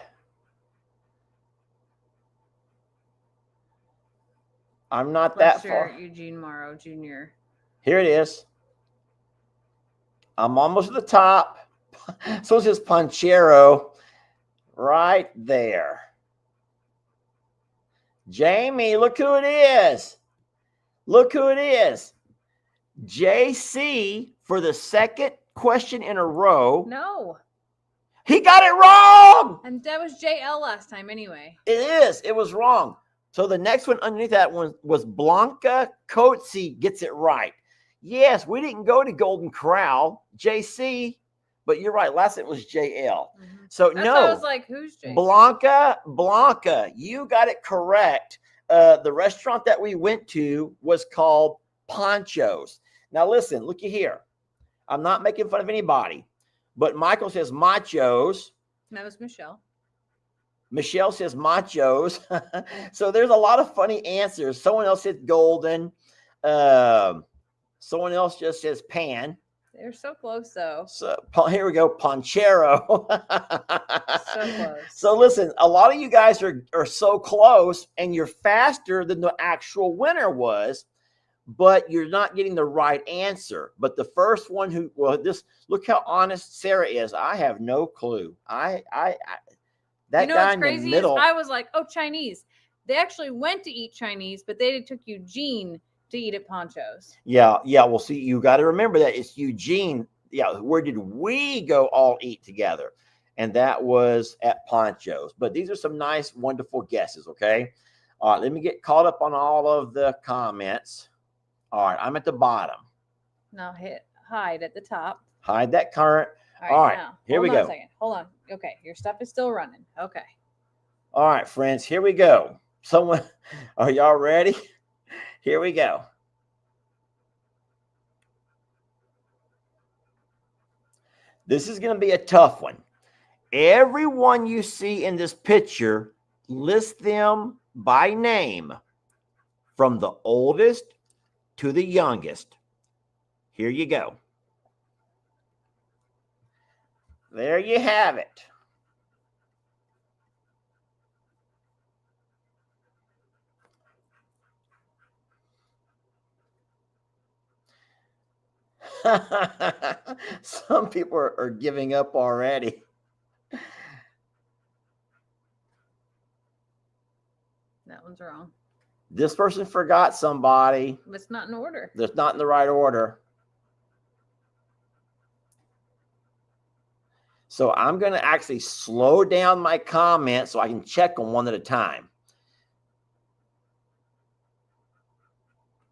B: I'm not that far.
C: Eugene Morrow Jr.
B: Here it is. I'm almost at the top. So it's just Panchero right there. Jamie, look who it is. Look who it is. JC for the second question in a row.
C: No.
B: He got it wrong.
C: And that was JL last time anyway.
B: It is. It was wrong. So the next one underneath that one was Blanca Coetzee gets it right. Yes, we didn't go to Golden Corral, JC, but you're right. Last it was JL. Mm-hmm. So
C: That's
B: no.
C: I was like, who's JC?
B: Blanca, you got it correct. The restaurant that we went to was called Ponchos. Now listen, looky here. I'm not making fun of anybody, but Michael says machos.
C: That was Michelle.
B: Michelle says machos. So there's a lot of funny answers. Someone else said golden. Someone else just says pan.
C: They're so close, though.
B: So here we go, Panchero.
C: So close.
B: So listen, a lot of you guys are so close, and you're faster than the actual winner was, but you're not getting the right answer. But the first one look how honest Sarah is. I have no clue. That guy in the middle.
C: I was like, oh, Chinese. They actually went to eat Chinese, but they took Eugene to eat at Ponchos.
B: Yeah. Well, see, you got to remember that it's Eugene. Yeah, where did we go all eat together? And that was at Ponchos. But these are some nice, wonderful guesses, okay? All right, let me get caught up on all of the comments. All right, I'm at the bottom.
C: Now hit hide at the top.
B: Hide that current. All right,
C: now,
B: here we go.
C: Hold on a second. Hold on. Okay, your stuff is still running. Okay.
B: All right, friends, here we go. Are y'all ready? Here we go. This is going to be a tough one. Everyone you see in this picture, list them by name from the oldest to the youngest. Here you go. There you have it. Some people are giving up already.
C: That one's wrong.
B: This person forgot somebody.
C: It's not in order.
B: That's not in the right order. So I'm going to actually slow down my comments so I can check them one at a time.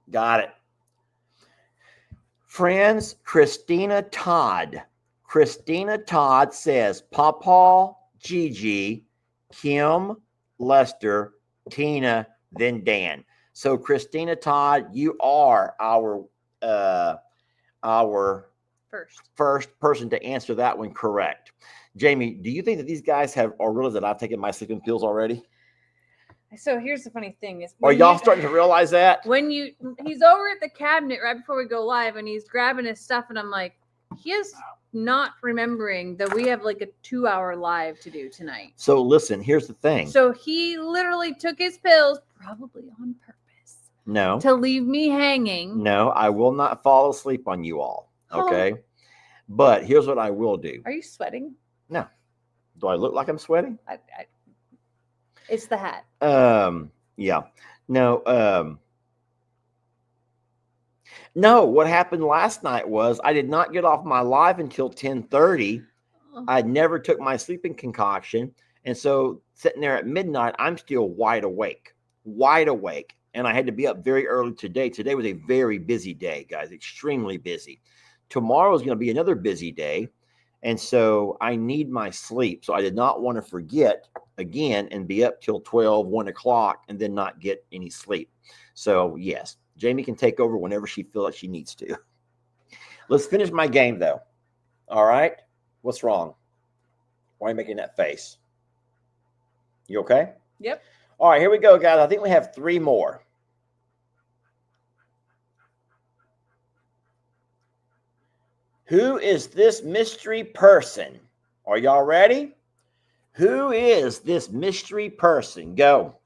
B: Got it. Friends, Christina Todd. Christina Todd says Pawpaw, Gigi, Kim, Lester, Tina, then Dan. So Christina Todd, you are our first person to answer that one correct. Jamie, do you think that these guys are realized that I've taken my sleeping pills already?
C: So here's the funny thing is,
B: are y'all starting to realize that?
C: He's over at the cabinet right before we go live and he's grabbing his stuff and I'm like, he is not remembering that we have like a 2-hour live to do tonight.
B: So listen, here's the thing.
C: So he literally took his pills, probably on purpose.
B: No.
C: To leave me hanging.
B: No, I will not fall asleep on you all. Okay. Oh. But here's what I will do.
C: Are you sweating?
B: No. Do I look like I'm sweating?
C: It's the hat.
B: Yeah. No, no, what happened last night was I did not get off my live until 10:30. I never took my sleeping concoction. And so sitting there at midnight, I'm still wide awake. And I had to be up very early today. Today was a very busy day, guys, extremely busy. Tomorrow is going to be another busy day. And so I need my sleep. So I did not want to forget again and be up till 12, 1 o'clock and then not get any sleep. So yes, Jamie can take over whenever she feels like she needs to. Let's finish my game though. All right. What's wrong? Why are you making that face? You okay?
C: Yep.
B: All right, here we go, guys. I think we have 3 more. Who is this mystery person? Are y'all ready? Who is this mystery person? Go.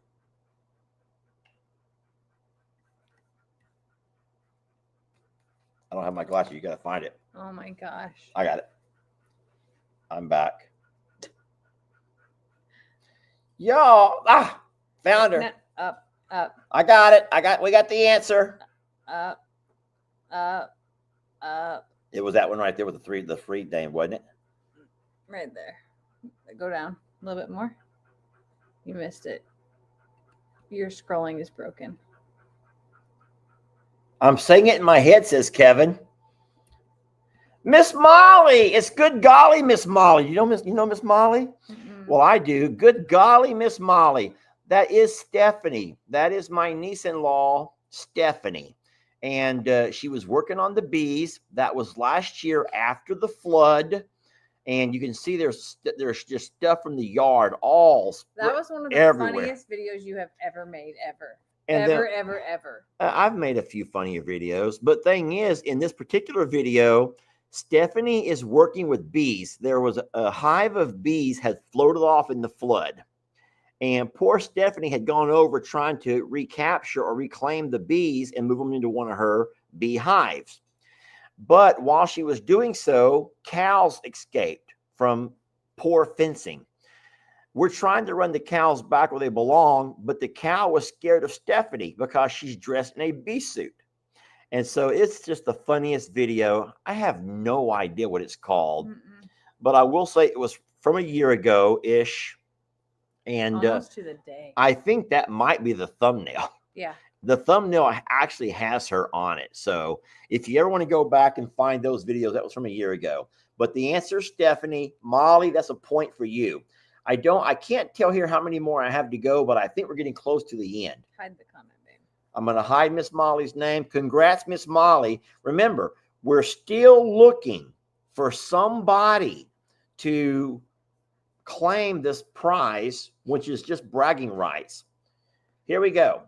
B: I don't have my glasses. You got to find it.
C: Oh, my gosh.
B: I got it. I'm back. Y'all, found her.
C: Up.
B: I got it. We got the answer.
C: Up.
B: It was that one right there with the free name, wasn't it?
C: Right there. Go down a little bit more. You missed it. Your scrolling is broken.
B: I'm saying it in my head, says Kevin. Miss Molly. It's good golly, Miss Molly. You know Miss Molly? Mm-mm. Well, I do. Good golly, Miss Molly. That is Stephanie. That is my niece-in-law, Stephanie. And she was working on the bees. That was last year after the flood. And you can see there's just stuff from the yard all
C: that was one of the
B: everywhere.
C: Funniest videos you have ever made, ever.
B: And
C: Ever.
B: I've made a few funnier videos. But thing is, in this particular video, Stephanie is working with bees. There was a hive of bees had floated off in the flood. And poor Stephanie had gone over trying to recapture or reclaim the bees and move them into one of her bee hives. But while she was doing so, cows escaped from poor fencing. We're trying to run the cows back where they belong, but the cow was scared of Stephanie because she's dressed in a bee suit. And so it's just the funniest video. I have no idea what it's called, but I will say it was from a year ago-ish. And
C: almost to the day.
B: I think that might be the thumbnail.
C: Yeah.
B: The thumbnail actually has her on it. So if you ever want to go back and find those videos, that was from a year ago. But the answer, Stephanie, Molly, that's a point for you. I can't tell here how many more I have to go, but I think we're getting close to the end.
C: Hide the comment, babe.
B: I'm going to hide Miss Molly's name. Congrats, Miss Molly. Remember, we're still looking for somebody to claim this prize, which is just bragging rights. Here we go.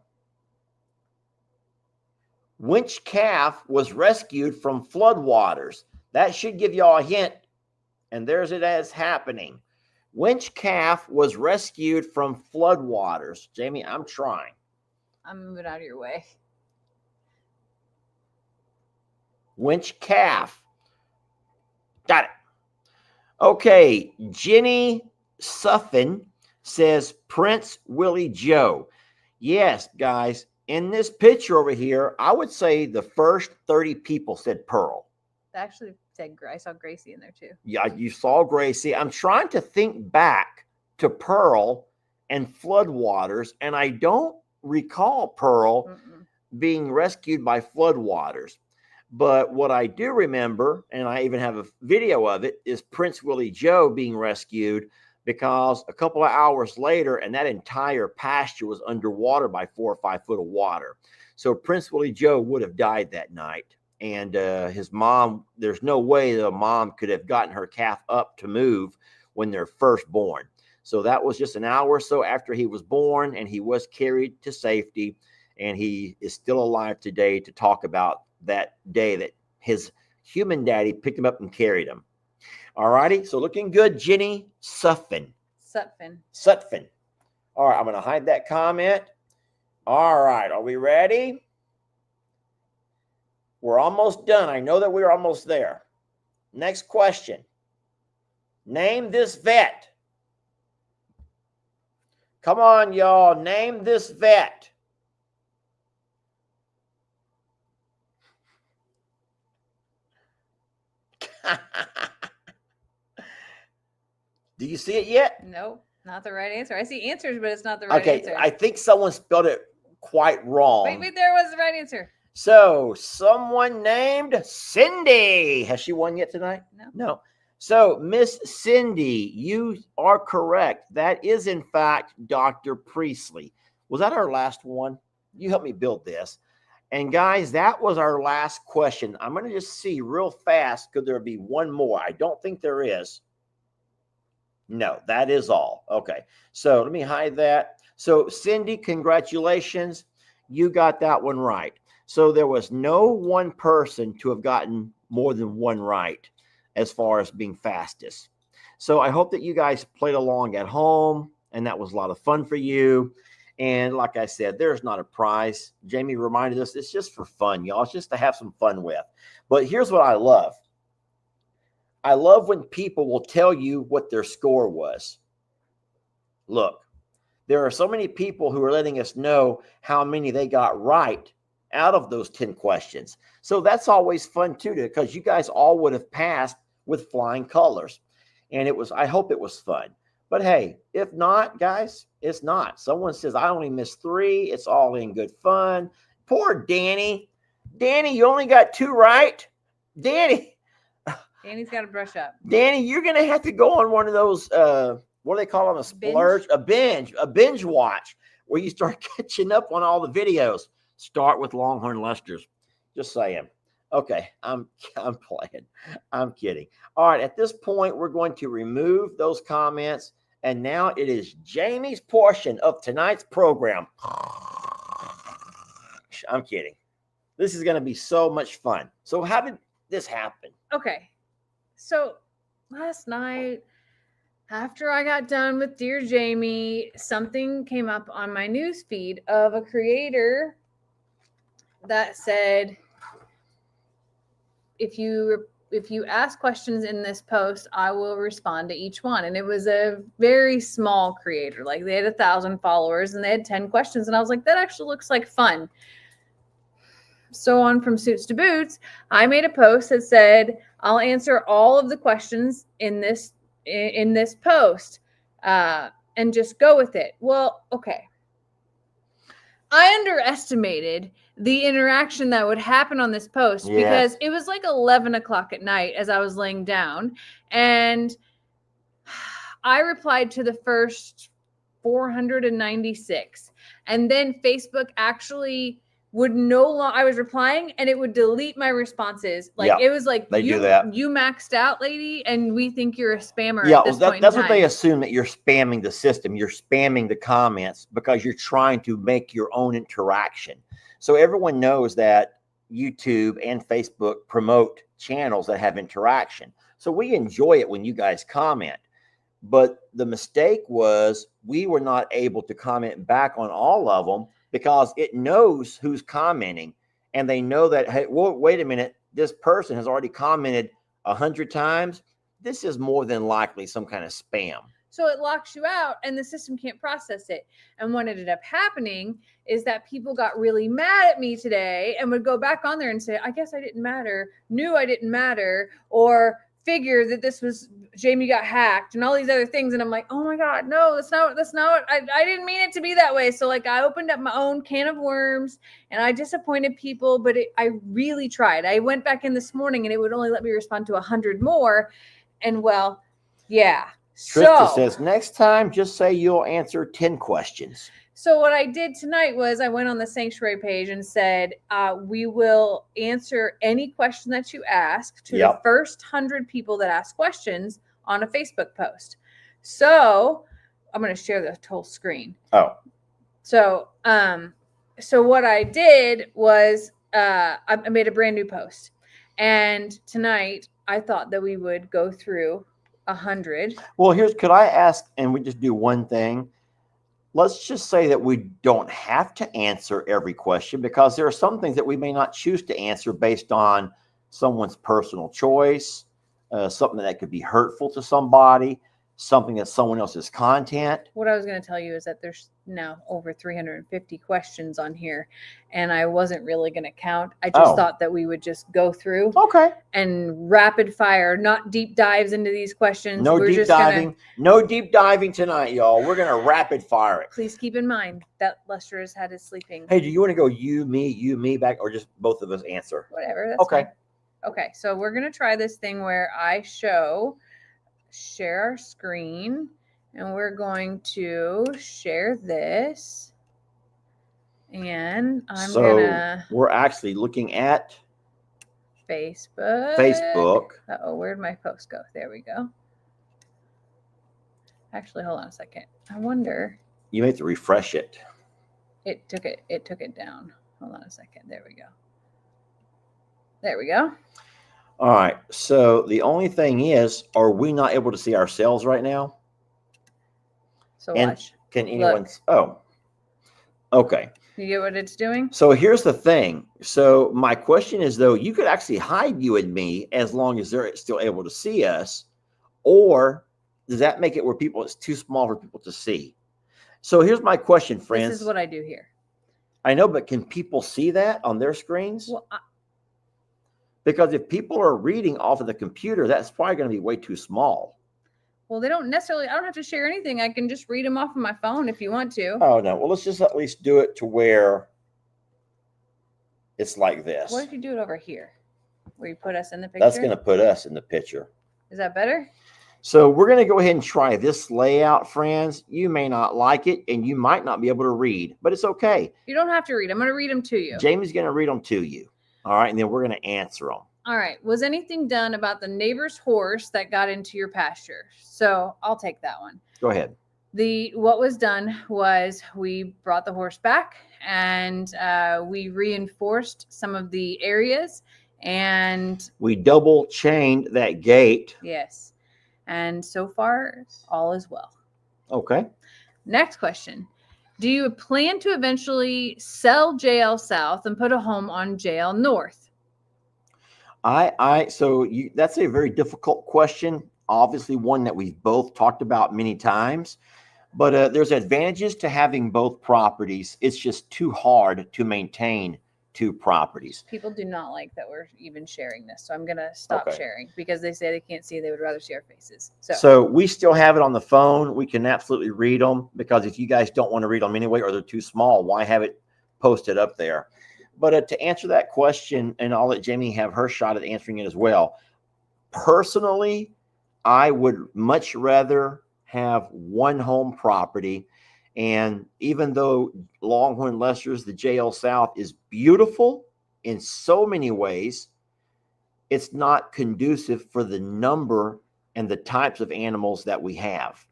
B: Which calf was rescued from floodwaters? That should give y'all a hint. And there's it as happening. Which calf was rescued from floodwaters? Jamie, I'm trying.
C: I'm moving out of your way.
B: Which calf? Got it. Okay, Jenny Suffin says Prince Willie Joe. Yes, guys, in this picture over here, I would say the first 30 people said Pearl.
C: I actually said I saw Gracie in there too.
B: Yeah, you saw Gracie. I'm trying to think back to Pearl and floodwaters, and I don't recall Pearl being rescued by floodwaters. But what I do remember, and I even have a video of it, is Prince Willie Joe being rescued because a couple of hours later, and that entire pasture was underwater by 4 or 5 foot of water. So Prince Willie Joe would have died that night. And his mom, there's no way the mom could have gotten her calf up to move when they're first born. So that was just an hour or so after he was born, and he was carried to safety. And he is still alive today to talk about that day that his human daddy picked him up and carried him. All righty. So looking good, Jenny Sutphin. All right. I'm going to hide that comment. All right. Are we ready? We're almost done. I know that we're almost there. Next question. Name this vet. Come on, y'all. Name this vet. Do you see it yet?
C: Nope, not the right answer. I see answers, but it's not the right answer.
B: I think someone spelled it quite wrong.
C: Wait, there was the right answer.
B: So, someone named Cindy. Has she won yet tonight? No. So, Miss Cindy, you are correct. That is, in fact, Dr. Priestley. Was that our last one? You helped me build this. And, guys, that was our last question. I'm going to just see real fast. Could there be one more? I don't think there is. No, that is all. Okay. So, let me hide that. So, Cindy, congratulations. You got that one right. So there was no one person to have gotten more than one right as far as being fastest. So I hope that you guys played along at home, and that was a lot of fun for you. And like I said, there's not a prize. Jamie reminded us it's just for fun, y'all. It's just to have some fun with. But here's what I love. I love when people will tell you what their score was. Look, there are so many people who are letting us know how many they got right out of those 10 questions. So that's always fun too, because you guys all would have passed with flying colors. And I hope it was fun. But hey, if not, guys, it's not. Someone says, I only missed 3. It's all in good fun. Poor Danny. Danny, you only got 2 right? Danny's
C: got to brush up.
B: Danny, you're going to have to go on one of those, what do they call them? A splurge? A binge watch, where you start catching up on all the videos. Start with Longhorn Lesters. Just saying. Okay, I'm playing. I'm kidding. All right, at this point, we're going to remove those comments. And now it is Jamie's portion of tonight's program. I'm kidding. This is going to be so much fun. So how did this happen?
C: Okay. So last night, after I got done with Dear Jamie, something came up on my news feed of a creator that said, if you ask questions in this post, I will respond to each one. And it was a very small creator. Like, they had 1,000 followers and they had 10 questions. And I was like, that actually looks like fun. So on from Suits to Boots, I made a post that said, I'll answer all of the questions in this post, and just go with it. Well, okay. I underestimated the interaction that would happen on this post because it was like 11 o'clock at night as I was laying down, and I replied to the first 496, and then Facebook actually would no longer, I was replying and it would delete my responses. Like
B: Yeah,
C: it was like,
B: they do that.
C: You maxed out, lady, and we think you're a spammer
B: Yeah,
C: at this point
B: that's
C: in
B: what they
C: time.
B: assume, that you're spamming the system. You're spamming the comments because you're trying to make your own interaction. So everyone knows that YouTube and Facebook promote channels that have interaction. So we enjoy it when you guys comment. But the mistake was we were not able to comment back on all of them because it knows who's commenting, and they know that, hey, well, wait a minute, this person has already commented 100 times. This is more than likely some kind of spam.
C: So it locks you out and the system can't process it. And what ended up happening is that people got really mad at me today and would go back on there and say, I guess I didn't matter, knew I didn't matter, or figure that this was Jamie got hacked and all these other things. And I'm like, oh my God, no, that's not, I didn't mean it to be that way. So like I opened up my own can of worms and I disappointed people, but I really tried. I went back in this morning and it would only let me respond to 100 more. And well, yeah.
B: Trista says, next time, just say you'll answer 10 questions.
C: So what I did tonight was I went on the Sanctuary page and said, we will answer any question that you ask to the first 100 people that ask questions on a Facebook post. So I'm going to share the whole screen.
B: Oh.
C: So what I did was I made a brand new post. And tonight I thought that we would go through 100.
B: Well, could I ask, and we just do one thing? Let's just say that we don't have to answer every question because there are some things that we may not choose to answer based on someone's personal choice, something that could be hurtful to somebody, something that's someone else's content.
C: What I was going to tell you is that there's now over 350 questions on here, and I wasn't really going to count. I just thought that we would just go through and rapid fire, not deep dives into these questions.
B: No deep diving. No deep diving tonight, y'all. We're going to rapid fire it.
C: Please keep in mind that Lester has had his sleeping.
B: Hey, do you want to go you, me back, or just both of us answer?
C: Whatever. That's fine. Okay, so we're going to try this thing where I share our screen, and we're going to share this, and
B: we're actually looking at
C: Facebook. Where'd my post go? There we go. Actually, hold on a second. I wonder.
B: You may have to refresh it.
C: It took it down. Hold on a second. There we go.
B: All right. So the only thing is, are we not able to see ourselves right now?
C: So watch.
B: Can anyone? Oh, okay.
C: You get what it's doing?
B: So here's the thing. So my question is, though, you could actually hide you and me as long as they're still able to see us, or does that make it where it's too small for people to see? So here's my question, friends.
C: This is what I do here.
B: I know, but can people see that on their screens?
C: Well,
B: because if people are reading off of the computer, that's probably going to be way too small.
C: Well, I don't have to share anything. I can just read them off of my phone if you want to.
B: Oh, no. Well, let's just at least do it to where it's like this.
C: What if you do it over here, where you put us in the picture?
B: That's going to put us in the picture.
C: Is that better?
B: So we're going to go ahead and try this layout, friends. You may not like it, and you might not be able to read, but it's okay.
C: You don't have to read. I'm going to read them to you.
B: Jamie's going to read them to you. All right, and then we're going to answer them.
C: All right. Was anything done about the neighbor's horse that got into your pasture? So I'll take that one.
B: Go ahead.
C: What was done was we brought the horse back and we reinforced some of the areas, and
B: we double chained that gate.
C: Yes. And so far, all is well.
B: Okay.
C: Next question. Do you plan to eventually sell JL South and put a home on JL North?
B: That's a very difficult question. Obviously, one that we've both talked about many times. But there's advantages to having both properties. It's just too hard to maintain two properties.
C: People do not like that we're even sharing this. So I'm going to stop sharing because they say they can't see. They would rather see our faces.
B: So we still have it on the phone. We can absolutely read them, because if you guys don't want to read them anyway, or they're too small, why have it posted up there? But to answer that question, and I'll let Jamie have her shot at answering it as well. Personally, I would much rather have one home property. And even though Longhorn Lester's, the JL South, is beautiful in so many ways, it's not conducive for the number and the types of animals that we have.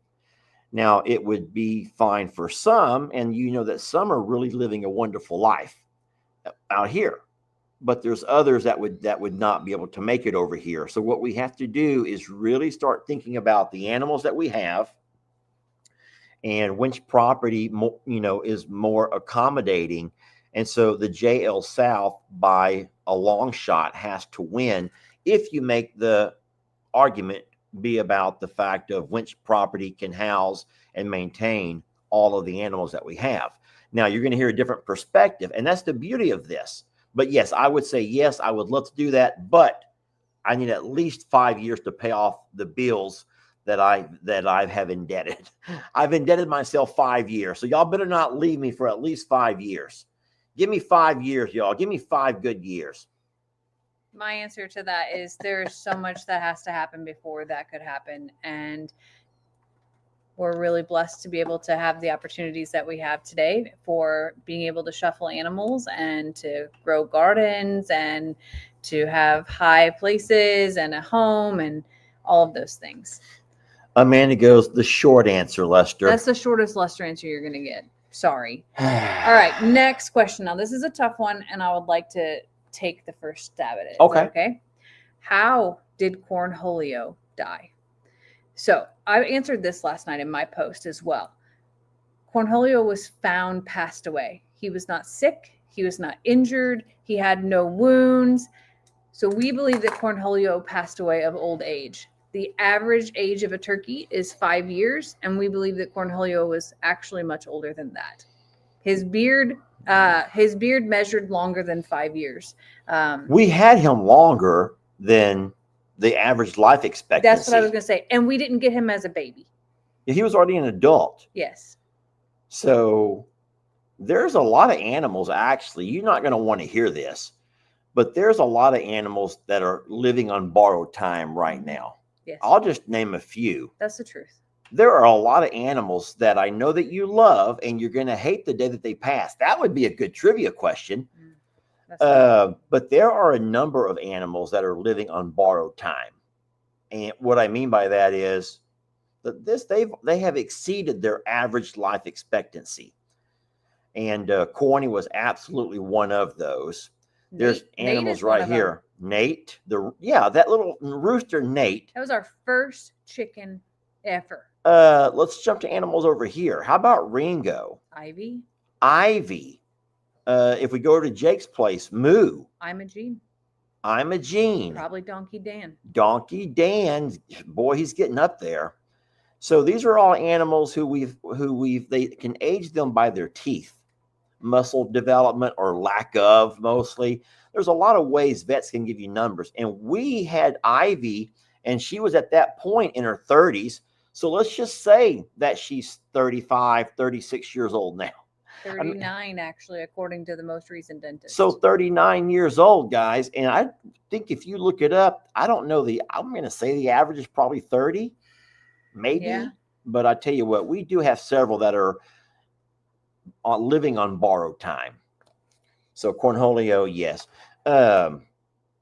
B: Now, it would be fine for some, and you know that some are really living a wonderful life out here, but there's others that would not be able to make it over here. So what we have to do is really start thinking about the animals that we have and which property, is more accommodating. And so the JL South, by a long shot, has to win if you make the argument be about the fact of which property can house and maintain all of the animals that we have. Now, you're going to hear a different perspective, and that's the beauty of this. But yes, I would say, yes, I would love to do that, but I need at least 5 years to pay off the bills that I have indebted. I've indebted myself 5 years. So y'all better not leave me for at least 5 years. Give me 5 years, y'all. Give me 5 good years.
C: My answer to that is there's so much that has to happen before that could happen. And we're really blessed to be able to have the opportunities that we have today for being able to shuffle animals and to grow gardens and to have high places and a home and all of those things.
B: Amanda goes, the short answer, Lester.
C: That's the shortest Lester answer you're going to get. Sorry. All right. Next question. Now, this is a tough one, and I would like to take the first stab at it.
B: Okay.
C: Okay. How did Cornholio die? So I answered this last night in my post as well. Cornholio was found passed away. He was not sick. He was not injured. He had no wounds. So we believe that Cornholio passed away of old age. The average age of a turkey is 5 years, and we believe that Cornholio was actually much older than that. His beard measured longer than 5 years.
B: We had him longer than the average life expectancy.
C: That's what I was going to say. And we didn't get him as a baby.
B: Yeah, he was already an adult.
C: Yes.
B: So there's a lot of animals, actually. You're not going to want to hear this, but there's a lot of animals that are living on borrowed time right now.
C: Yes.
B: I'll just name a few.
C: That's the truth.
B: There are a lot of animals that I know that you love, and you're going to hate the day that they pass. That would be a good trivia question. But there are a number of animals that are living on borrowed time. And what I mean by that is that they have exceeded their average life expectancy. And Corny was absolutely one of those. There's animals right here. Nate, that little rooster Nate.
C: That was our first chicken ever.
B: Let's jump to animals over here. How about Ringo?
C: Ivy.
B: If we go to Jake's place, Moo.
C: I'm a Gene.
B: Probably
C: Donkey Dan.
B: Donkey Dan, boy, he's getting up there. So these are all animals who they can age them by their teeth, muscle development or lack of, mostly. There's a lot of ways vets can give you numbers. And we had Ivy, and she was at that point in her 30s. So let's just say that she's 35, 36 years old now.
C: 39, actually, according to the most recent dentist.
B: So 39 years old, guys. And I think if you look it up, I'm going to say the average is probably 30, maybe.
C: Yeah. But
B: I tell you what, we do have several that are living on borrowed time. So Cornholio, yes.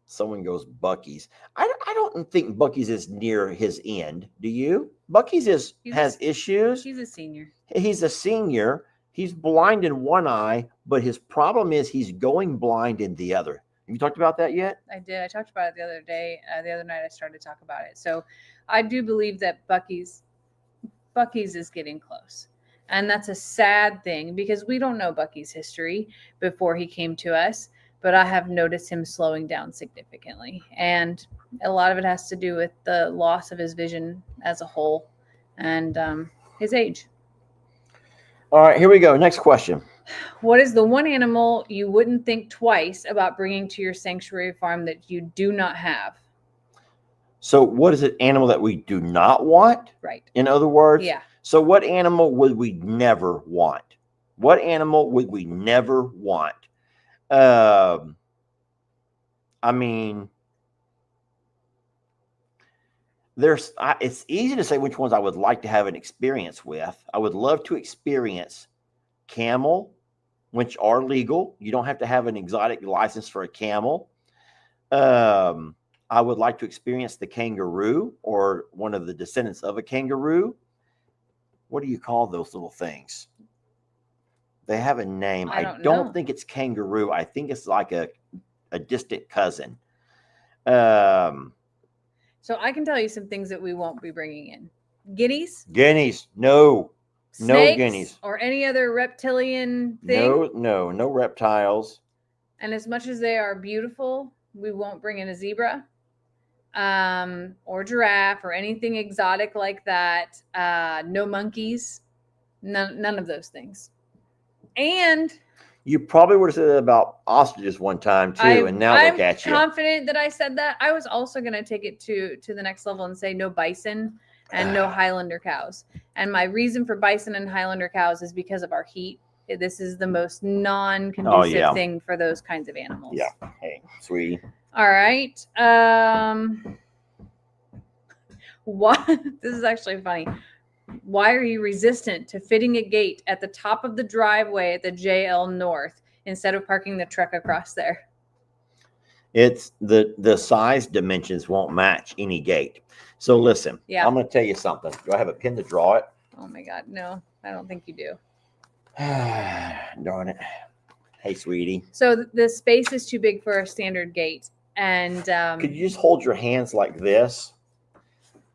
B: Someone goes Bucky's. I don't think Bucky's is near his end. Do you? Bucky's has issues.
C: He's a senior.
B: He's a senior. He's blind in one eye, but his problem is he's going blind in the other. Have you talked about that yet?
C: I did. I talked about it the other day. The other night I started to talk about it. So I do believe that Bucky's is getting close. And that's a sad thing because we don't know Bucky's history before he came to us, but I have noticed him slowing down significantly. And a lot of it has to do with the loss of his vision as a whole and his age.
B: All right, here we go. Next question.
C: What is the one animal you wouldn't think twice about bringing to your sanctuary farm that you do not have?
B: So what is an animal that we do not want?
C: Right.
B: In other words?
C: Yeah.
B: So what animal would we never want? What animal would we never want? It's easy to say which ones I would like to have an experience with. I would love to experience camel, which are legal. You don't have to have an exotic license for a camel. I would like to experience the kangaroo or one of the descendants of a kangaroo. What do you call those little things? They have a name. I don't
C: know.
B: think it's kangaroo. I think it's like a distant cousin.
C: So I can tell you some things that we won't be bringing in. Guineas?
B: Guineas. No.
C: Snakes,
B: no guineas.
C: Or any other reptilian thing?
B: No reptiles.
C: And as much as they are beautiful, we won't bring in a zebra or giraffe or anything exotic like that. No monkeys. None of those things. And
B: you probably would have said that about ostriches one time too, and now look at you.
C: I'm confident that I said that. I was also going to take it to the next level and say no bison and no Highlander cows. And my reason for bison and Highlander cows is because of our heat. This is the most non-conducive thing for those kinds of animals.
B: Yeah. Hey, sweetie.
C: All right. What? This is actually funny. Why are you resistant to fitting a gate at the top of the driveway at the JL North instead of parking the truck across there?
B: It's the size dimensions won't match any gate. So listen, I'm going to tell you something. Do I have a pen to draw it?
C: Oh my God, no, I don't think you do.
B: Darn it. Hey, sweetie.
C: So the space is too big for a standard gate. And
B: could you just hold your hands like this?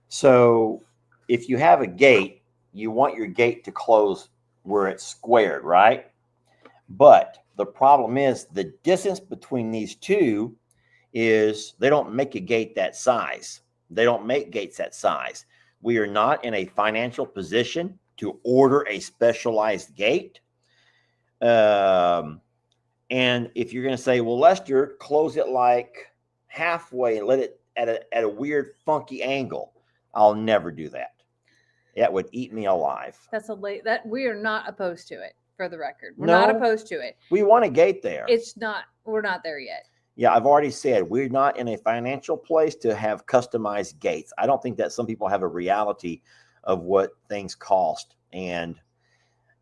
B: So if you have a gate, you want your gate to close where it's squared, right? But the problem is the distance between these two is they don't make a gate that size. They don't make gates that size. We are not in a financial position to order a specialized gate. And if you're going to say, well, Lester, close it like halfway and let it at a weird, funky angle, I'll never do that. That would eat me alive.
C: That we are not opposed to it, for the record. We're not opposed to it.
B: We want a gate there.
C: We're not there yet.
B: Yeah, I've already said we're not in a financial place to have customized gates. I don't think that some people have a reality of what things cost. And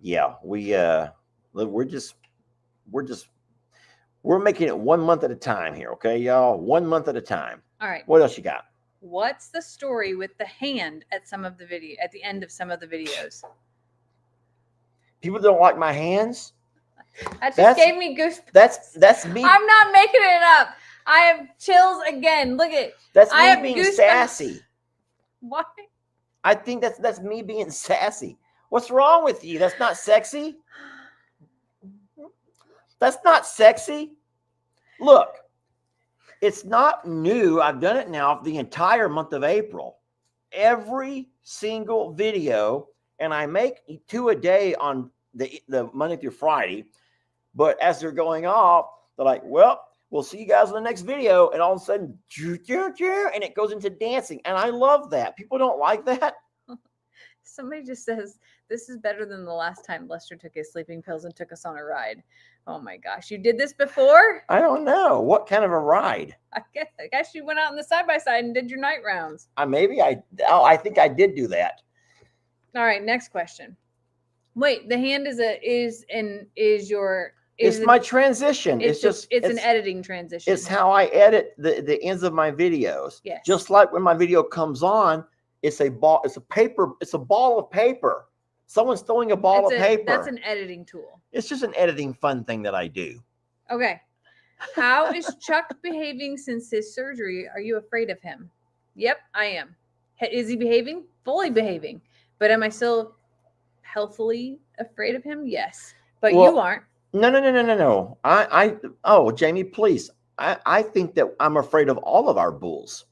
B: yeah, we're making it 1 month at a time here, okay, y'all? 1 month at a time.
C: All right.
B: What else you got?
C: What's the story with the hand at the end of some of the videos?
B: People don't like my hands.
C: That just gave me goosebumps.
B: That's me.
C: I'm not making it up. I have chills again. Look at
B: that's me being sassy.
C: Why?
B: I think that's me being sassy. What's wrong with you? That's not sexy. That's not sexy. Look. It's not new. I've done it now for the entire month of April. Every single video, and I make 2 a day on the Monday through Friday. But as they're going off, they're like, well, we'll see you guys in the next video. And all of a sudden, and it goes into dancing. And I love that. People don't like that.
C: Somebody just says, this is better than the last time Lester took his sleeping pills and took us on a ride. Oh my gosh. You did this before?
B: I don't know. What kind of a ride?
C: I guess you went out in the side-by-side and did your night rounds.
B: I think I did do that.
C: All right. Next question. Wait, the hand
B: It's my transition. It's
C: an editing transition.
B: It's how I edit the ends of my videos.
C: Yes.
B: Just like when my video comes on, it's a ball of paper. Someone's throwing a ball of paper.
C: That's an editing tool.
B: It's just an editing fun thing that I do.
C: Okay. How is Chuck behaving since his surgery? Are you afraid of him? Yep, I am. Is he behaving? Fully behaving. But am I still healthily afraid of him? Yes. But you aren't.
B: No. Jamie, please. I think that I'm afraid of all of our bulls.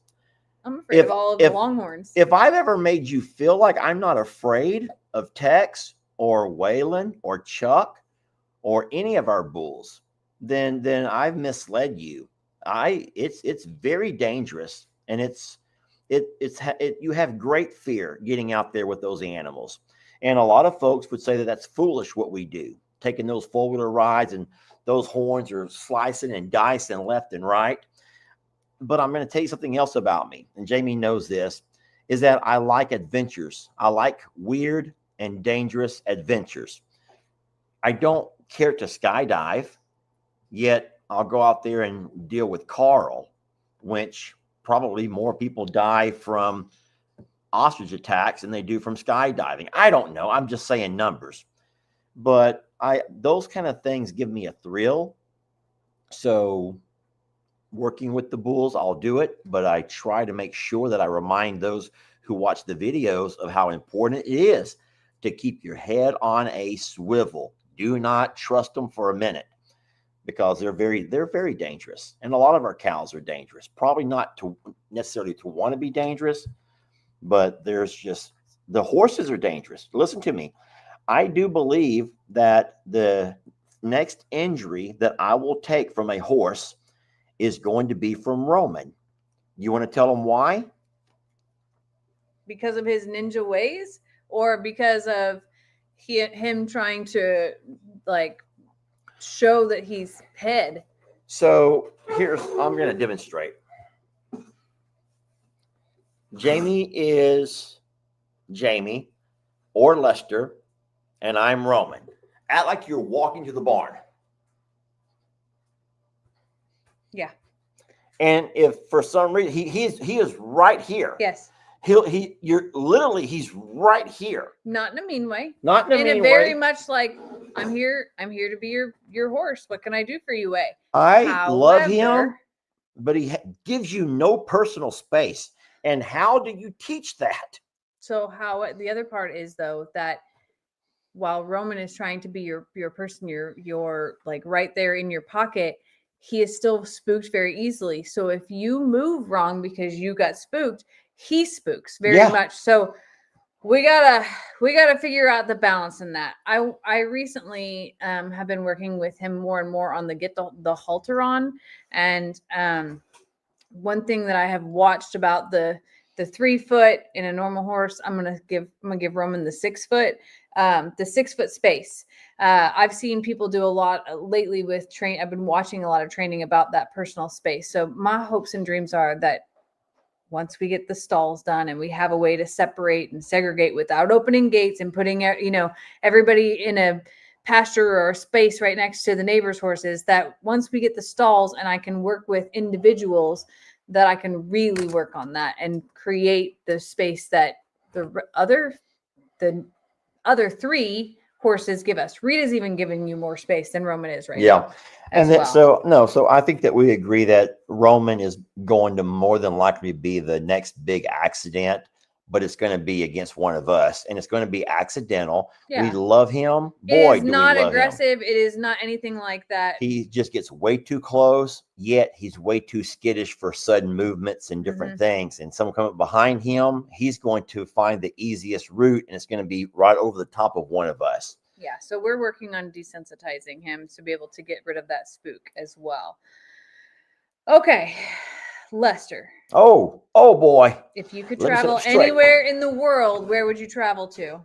C: I'm afraid of all of the Longhorns.
B: If I've ever made you feel like I'm not afraid of Tex or Waylon or Chuck or any of our bulls, then I've misled you. It's very dangerous, and you have great fear getting out there with those animals. And a lot of folks would say that that's foolish what we do, taking those four-wheeler rides, and those horns are slicing and dicing left and right. But I'm going to tell you something else about me, and Jamie knows this, is that I like adventures. I like weird and dangerous adventures. I don't care to skydive, yet I'll go out there and deal with Carl, which probably more people die from ostrich attacks than they do from skydiving. I don't know. I'm just saying numbers. But those kind of things give me a thrill. So working with the bulls, I'll do it, but I try to make sure that I remind those who watch the videos of how important it is to keep your head on a swivel. Do not trust them for a minute, because they're very dangerous. And a lot of our cows are dangerous. Probably not to necessarily to want to be dangerous, but there's just, the horses are dangerous. Listen to me. I do believe that the next injury that I will take from a horse is going to be from Roman. You want to tell him why?
C: Because of his ninja ways, or because of him trying to like show that he's head?
B: So I'm going to demonstrate. Jamie is Jamie or Lester, and I'm Roman. Act like you're walking to the barn.
C: Yeah.
B: And if for some reason he is right here.
C: Yes.
B: He's right here.
C: Not in a mean way.
B: Not in a mean way.
C: Very much like, I'm here to be your horse. What can I do for you way?
B: I love him, but he gives you no personal space. And how do you teach that?
C: So the other part is, though, that while Roman is trying to be your person, you're like right there in your pocket, he is still spooked very easily. So if you move wrong because you got spooked, he spooks very much. So we gotta figure out the balance in that. I recently have been working with him more and more on get the halter on, and one thing that I have watched about the 3 foot in a normal horse, I'm gonna give Roman the 6 foot. The 6 foot space. I've seen people do a lot lately with I've been watching a lot of training about that personal space. So my hopes and dreams are that once we get the stalls done and we have a way to separate and segregate without opening gates and putting everybody in a pasture or a space right next to the neighbor's horses, that once we get the stalls and I can work with individuals, that I can really work on that and create the space that the other 3 horses give us. Rita's even giving you more space than Roman is right now.
B: And then, so I think that we agree that Roman is going to more than likely be the next big accident, but it's going to be against one of us, and it's going to be accidental. Yeah. We love him. Boy,
C: it is not aggressive. It is not anything like that.
B: He just gets way too close, yet he's way too skittish for sudden movements and different things. And someone coming behind him, he's going to find the easiest route, and it's going to be right over the top of one of us.
C: Yeah, so we're working on desensitizing him to be able to get rid of that spook as well. Okay, Lester.
B: Oh boy.
C: If you could travel anywhere in the world, where would you travel to?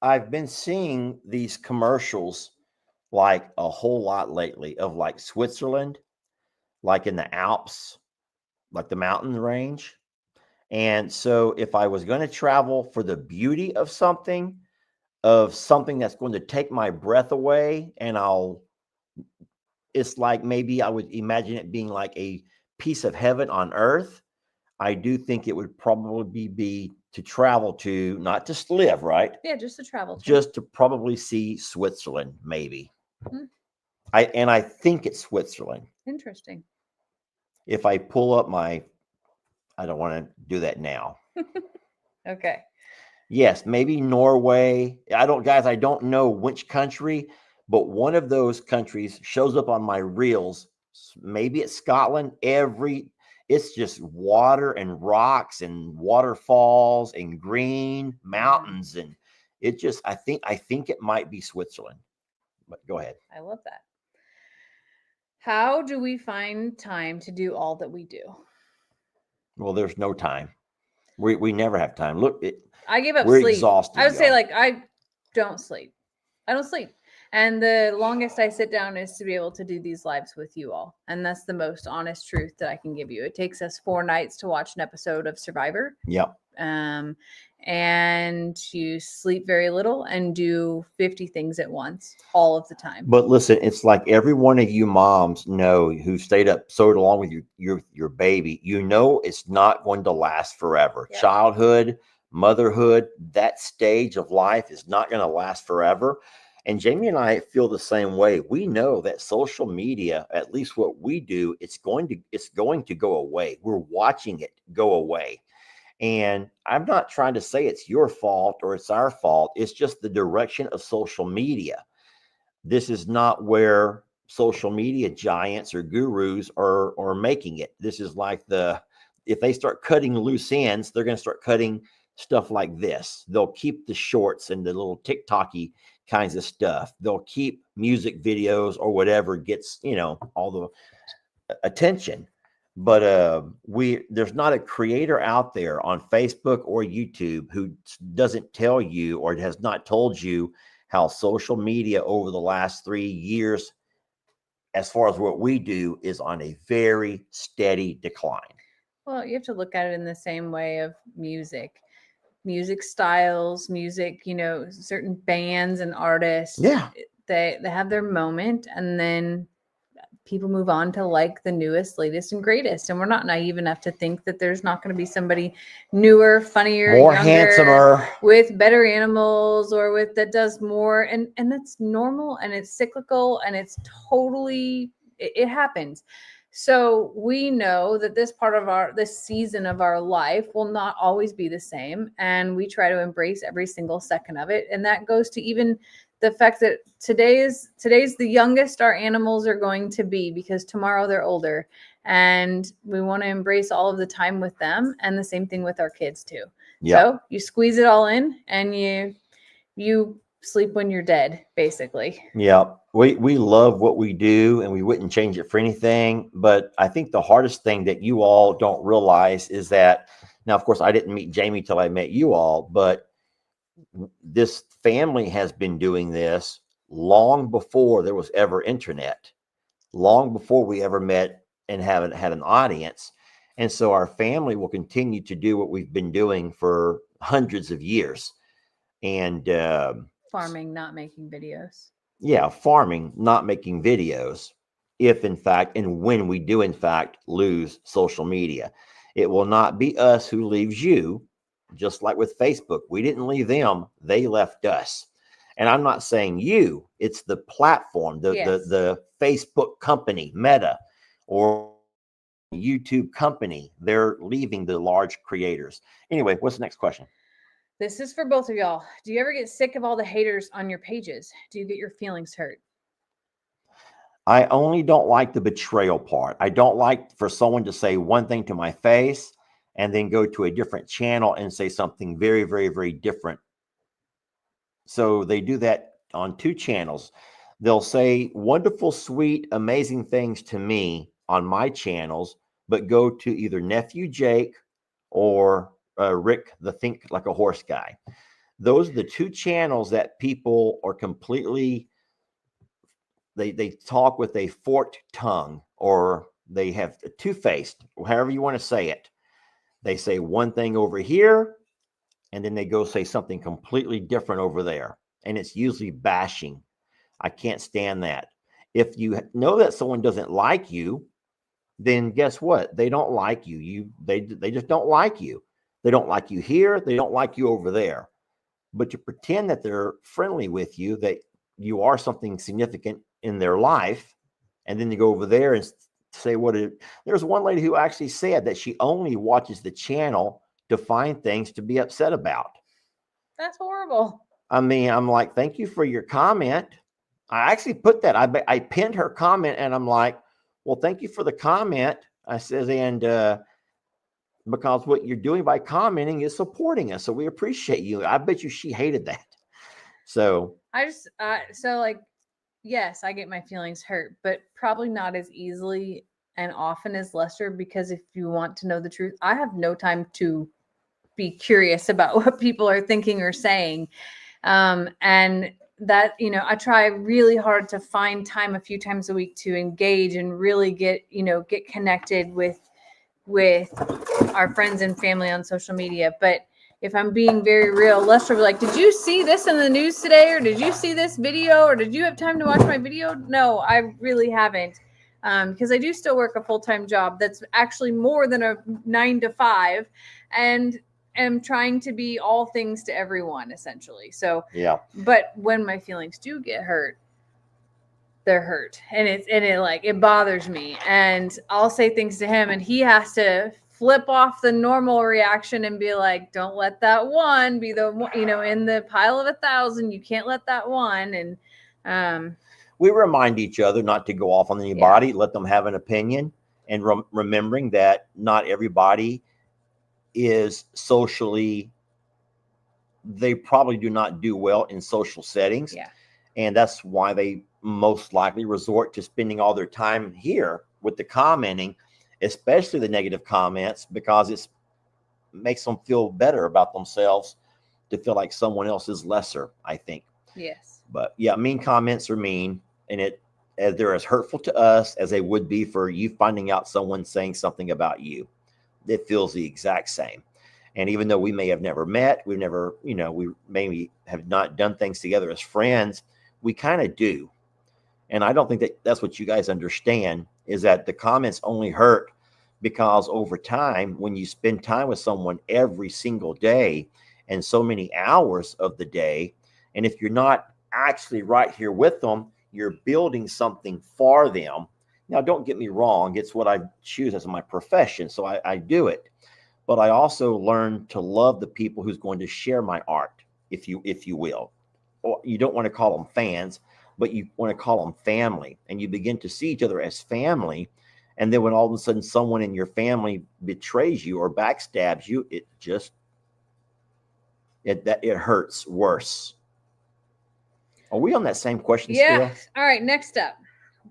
B: I've been seeing these commercials like a whole lot lately of like Switzerland, like in the Alps, like the mountain range. And so if I was going to travel for the beauty of something that's going to take my breath away, and it's like maybe I would imagine it being like a piece of heaven on earth. I do think it would probably be to travel to, not just live, right?
C: Yeah, just to travel to.
B: Just to probably see Switzerland, maybe. I think it's Switzerland.
C: Interesting.
B: If I pull up I don't want to do that now.
C: Okay.
B: Yes, maybe Norway. I don't know which country, but one of those countries shows up on my reels. Maybe it's Scotland. It's just water and rocks and waterfalls and green mountains, and it just I think it might be Switzerland. But go ahead.
C: I love that. How do we find time to do all that we do?
B: Well, there's no time. We never have time. Look,
C: I give up
B: we're
C: sleep.
B: exhausted.
C: I would say I don't sleep. I don't sleep. And the longest I sit down is to be able to do these lives with you all. And that's the most honest truth that I can give you. It takes us 4 nights to watch an episode of Survivor.
B: Yep.
C: And you sleep very little and do 50 things at once all of the time.
B: But listen, it's like every one of you moms know who stayed up so long with your baby, you know it's not going to last forever.
C: Yep.
B: Childhood, motherhood, that stage of life is not going to last forever. And Jamie and I feel the same way. We know that social media, at least what we do, it's going to go away. We're watching it go away. And I'm not trying to say it's your fault or it's our fault. It's just the direction of social media. This is not where social media giants or gurus are making it. This is like if they start cutting loose ends, they're going to start cutting stuff like this. They'll keep the shorts and the little TikTok-y kinds of stuff. They'll keep music videos or whatever gets, all the attention. But there's not a creator out there on Facebook or YouTube who doesn't tell you or has not told you how social media over the last 3 years, as far as what we do, is on a very steady decline.
C: Well, you have to look at it in the same way of music styles, certain bands and artists.
B: Yeah.
C: They have their moment, and then people move on to like the newest, latest, and greatest. And we're not naive enough to think that there's not going to be somebody newer, funnier,
B: more
C: younger,
B: handsomer,
C: with better animals, or that does more. And that's normal, and it's cyclical, and it's totally, it happens. So we know that this season of our life will not always be the same. And we try to embrace every single second of it. And that goes to even the fact that today's the youngest our animals are going to be, because tomorrow they're older, and we want to embrace all of the time with them. And the same thing with our kids too. Yep. So you squeeze it all in, and you sleep when you're dead, basically.
B: Yeah. We love what we do, and we wouldn't change it for anything. But I think the hardest thing that you all don't realize is that, now, of course, I didn't meet Jamie till I met you all, but this family has been doing this long before there was ever internet, long before we ever met and haven't had an audience. And so our family will continue to do what we've been doing for hundreds of years. And
C: farming, not making videos.
B: Yeah, farming, not making videos. If in fact, and when we do in fact lose social media, it will not be us who leaves you. Just like with Facebook, we didn't leave them, they left us. And I'm not saying you, it's the platform, the Facebook company, Meta, or YouTube company. They're leaving the large creators. Anyway, what's the next question?
C: This is for both of y'all. Do you ever get sick of all the haters on your pages? Do you get your feelings hurt?
B: I only don't like the betrayal part. I don't like for someone to say one thing to my face and then go to a different channel and say something very, very, very different. So they do that on 2 channels. They'll say wonderful, sweet, amazing things to me on my channels, but go to either Nephew Jake or Rick, the Think Like a Horse guy. Those are the 2 channels that people are completely, they talk with a forked tongue, or they have a two-faced, however you want to say it. They say one thing over here, and then they go say something completely different over there. And it's usually bashing. I can't stand that. If you know that someone doesn't like you, then guess what? They don't like you. They just don't like you. They don't like you here. They don't like you over there. But to pretend that they're friendly with you, that you are something significant in their life, and then you go over there and say there's one lady who actually said that she only watches the channel to find things to be upset about.
C: That's horrible.
B: I mean, I'm like, thank you for your comment. I actually put that. I pinned her comment, and I'm like, well, thank you for the comment. I says, and because what you're doing by commenting is supporting us, so we appreciate you. I bet you she hated that. So
C: I just yes, I get my feelings hurt, but probably not as easily and often as Lester, because if you want to know the truth, I have no time to be curious about what people are thinking or saying. And that, you know, I try really hard to find time a few times a week to engage and really get connected with our friends and family on social media. But if I'm being very real, Lester was like, did you see this in the news today? Or did you see this video? Or did you have time to watch my video? No, I really haven't. Because I do still work a full-time job that's actually more than a 9 to 5, and am trying to be all things to everyone, essentially. So,
B: Yeah.
C: but when my feelings do get hurt, they're hurt, and it bothers me, and I'll say things to him, and he has to flip off the normal reaction and be like, don't let that one be the one, in the pile of 1,000, you can't let that one. And
B: we remind each other not to go off on anybody, let them have an opinion, and remembering that not everybody is socially, they probably do not do well in social settings.
C: Yeah.
B: And that's why they most likely resort to spending all their time here with the commenting, especially the negative comments, because it makes them feel better about themselves, to feel like someone else is lesser, I think.
C: Yes.
B: But yeah, mean comments are mean, and they're as hurtful to us as they would be for you finding out someone saying something about you. It feels the exact same. And even though we may have never met, we maybe have not done things together as friends, we kind of do. And I don't think that's what you guys understand, is that the comments only hurt because over time, when you spend time with someone every single day and so many hours of the day, and if you're not actually right here with them, you're building something for them. Now, don't get me wrong. It's what I choose as my profession, so I do it. But I also learn to love the people who's going to share my art, if you will. Or you don't want to call them fans, but you want to call them family. And you begin to see each other as family. And then when all of a sudden someone in your family betrays you or backstabs you, it hurts worse. Are we on that same question still?
C: All right, next up.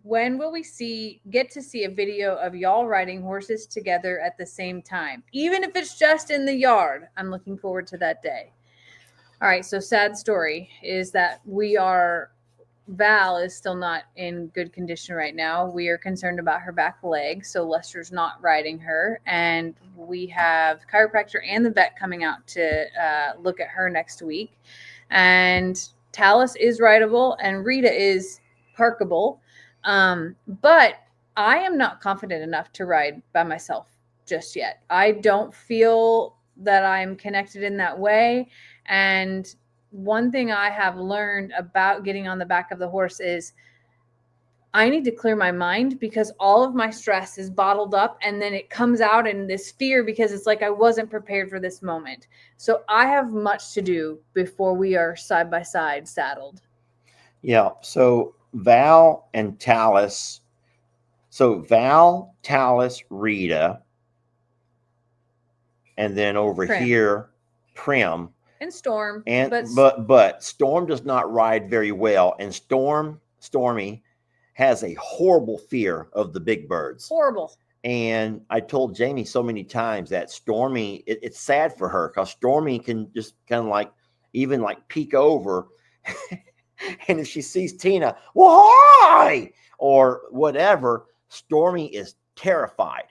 C: When will we get to see a video of y'all riding horses together at the same time? Even if it's just in the yard. I'm looking forward to that day. All right, so sad story is that Val is still not in good condition right now. We are concerned about her back leg, so Lester's not riding her. And we have chiropractor and the vet coming out to look at her next week. And Talus is rideable and Rita is parkable. But I am not confident enough to ride by myself just yet. I don't feel that I'm connected in that way. And one thing I have learned about getting on the back of the horse is I need to clear my mind, because all of my stress is bottled up and then it comes out in this fear, because it's like I wasn't prepared for this moment. So I have much to do before we are side by side saddled.
B: Yeah. So Val and Talus. So Val, Talus, Rita, and then over here, Prim.
C: And Storm.
B: But Storm does not ride very well. And Stormy has a horrible fear of the big birds.
C: Horrible.
B: And I told Jamie so many times that Stormy, it's sad for her, because Stormy can just kind of even peek over. And if she sees Tina, why? Or whatever, Stormy is terrified.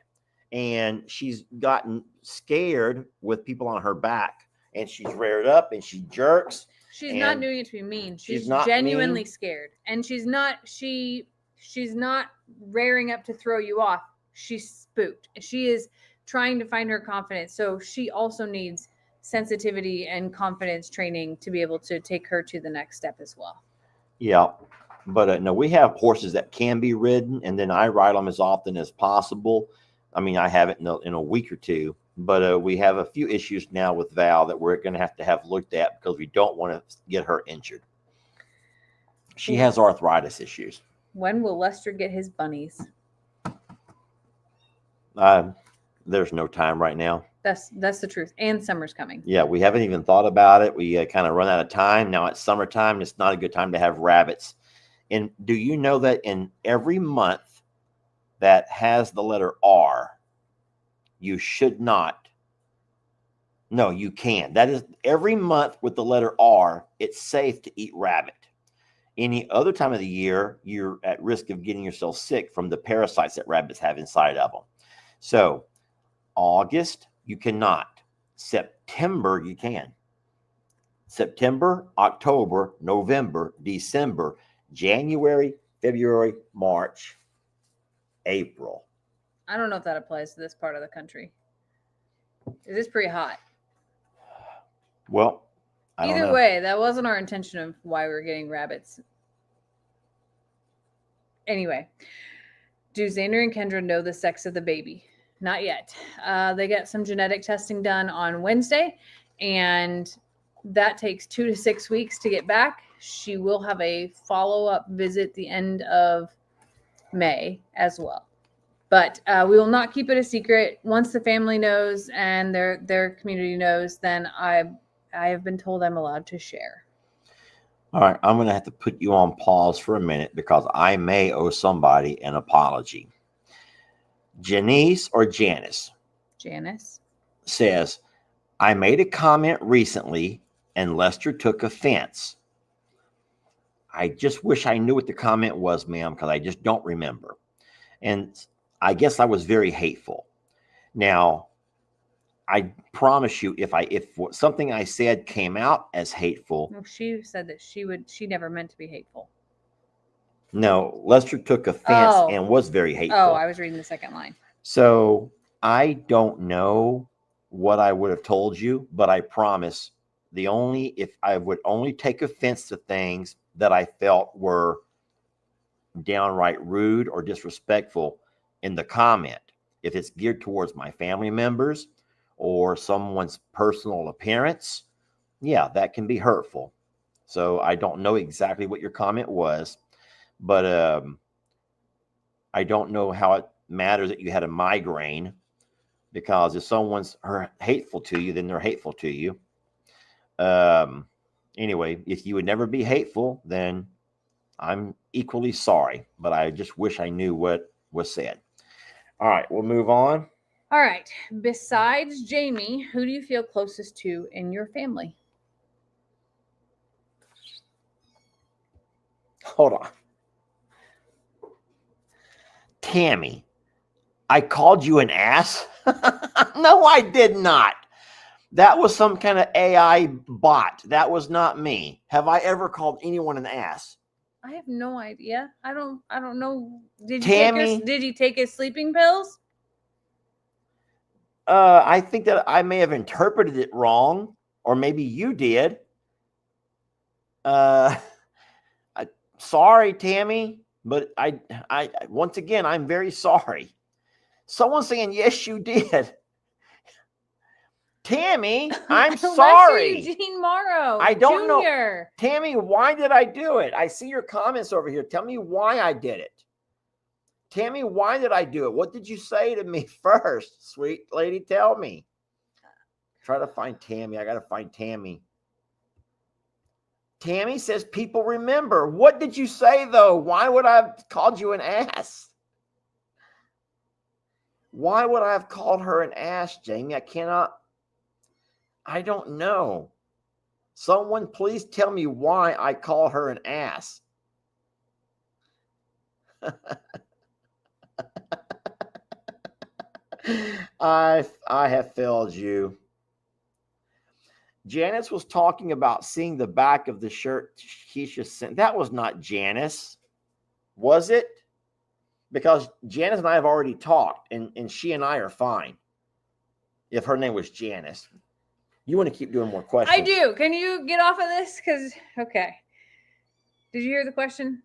B: And she's gotten scared with people on her back. And she's reared up and she jerks.
C: She's not doing it to be mean. She's not genuinely scared. And she's not rearing up to throw you off. She's spooked. She is trying to find her confidence. So she also needs sensitivity and confidence training to be able to take her to the next step as well.
B: Yeah. But no, we have horses that can be ridden, and then I ride them as often as possible. I mean, I haven't in a week or two. But we have a few issues now with Val that we're going to have looked at, because we don't want to get her injured. She has arthritis issues.
C: When will Lester get his bunnies?
B: There's no time right now.
C: That's the truth. And summer's coming.
B: Yeah, we haven't even thought about it. We kind of run out of time. Now it's summertime. It's not a good time to have rabbits. And do you know that in every month that has the letter R, you should not. No, you can. That is every month with the letter R, it's safe to eat rabbit. Any other time of the year, you're at risk of getting yourself sick from the parasites that rabbits have inside of them. So August, you cannot. September, you can. September, October, November, December, January, February, March, April.
C: I don't know if that applies to this part of the country. Is this pretty hot?
B: Well, I don't
C: Either
B: know.
C: way, that wasn't our intention of why we were getting rabbits. Anyway, do Xander and Kendra know the sex of the baby? Not yet. They get some genetic testing done on Wednesday, and that takes 2 to 6 weeks to get back. She will have a follow-up visit the end of May as well. But we will not keep it a secret. Once the family knows and their community knows, then I have been told I'm allowed to share.
B: All right, I'm going to have to put you on pause for a minute because I may owe somebody an apology. Janice or Janice?
C: Janice
B: says, I made a comment recently and Lester took offense. I just wish I knew what the comment was, ma'am, because I just don't remember. And I guess I was very hateful. Now, I promise you, if something I said came out as hateful.
C: No, she said that she never meant to be hateful.
B: No, Lester took offense and was very hateful.
C: Oh, I was reading the second line.
B: So I don't know what I would have told you, but I promise if I would only take offense to things that I felt were downright rude or disrespectful in the comment, if it's geared towards my family members or someone's personal appearance, yeah, that can be hurtful. So I don't know exactly what your comment was, but I don't know how it matters that you had a migraine, because if someone's hateful to you, then they're hateful to you. Anyway, if you would never be hateful, then I'm equally sorry, but I just wish I knew what was said. All right, we'll move on.
C: All right. Besides Jamie, who do you feel closest to in your family?
B: Hold on. Tammy, I called you an ass? No, I did not. That was some kind of AI bot. That was not me. Have I ever called anyone an ass?
C: I have no idea. I don't know. Did you take his sleeping pills?
B: I think that I may have interpreted it wrong, or maybe you did. Sorry, Tammy, but I once again, I'm very sorry. Someone's saying, yes, you did. Tammy, I'm sorry.
C: Eugene Morrow.
B: I don't know.
C: Jr.
B: Tammy, why did I do it? I see your comments over here. Tell me why I did it. Tammy, why did I do it? What did you say to me first? Sweet lady, tell me. Try to find Tammy. I got to find Tammy. Tammy says people remember. What did you say, though? Why would I have called you an ass? Why would I have called her an ass, Jamie? I don't know. Someone please tell me why I call her an ass. I have failed you. Janice was talking about seeing the back of the shirt Keisha sent. That was not Janice, was it? Because Janice and I have already talked, and she and I are fine. If her name was Janice. You want to keep doing more questions?
C: I do. Can you get off of this? Okay. Did you hear the question?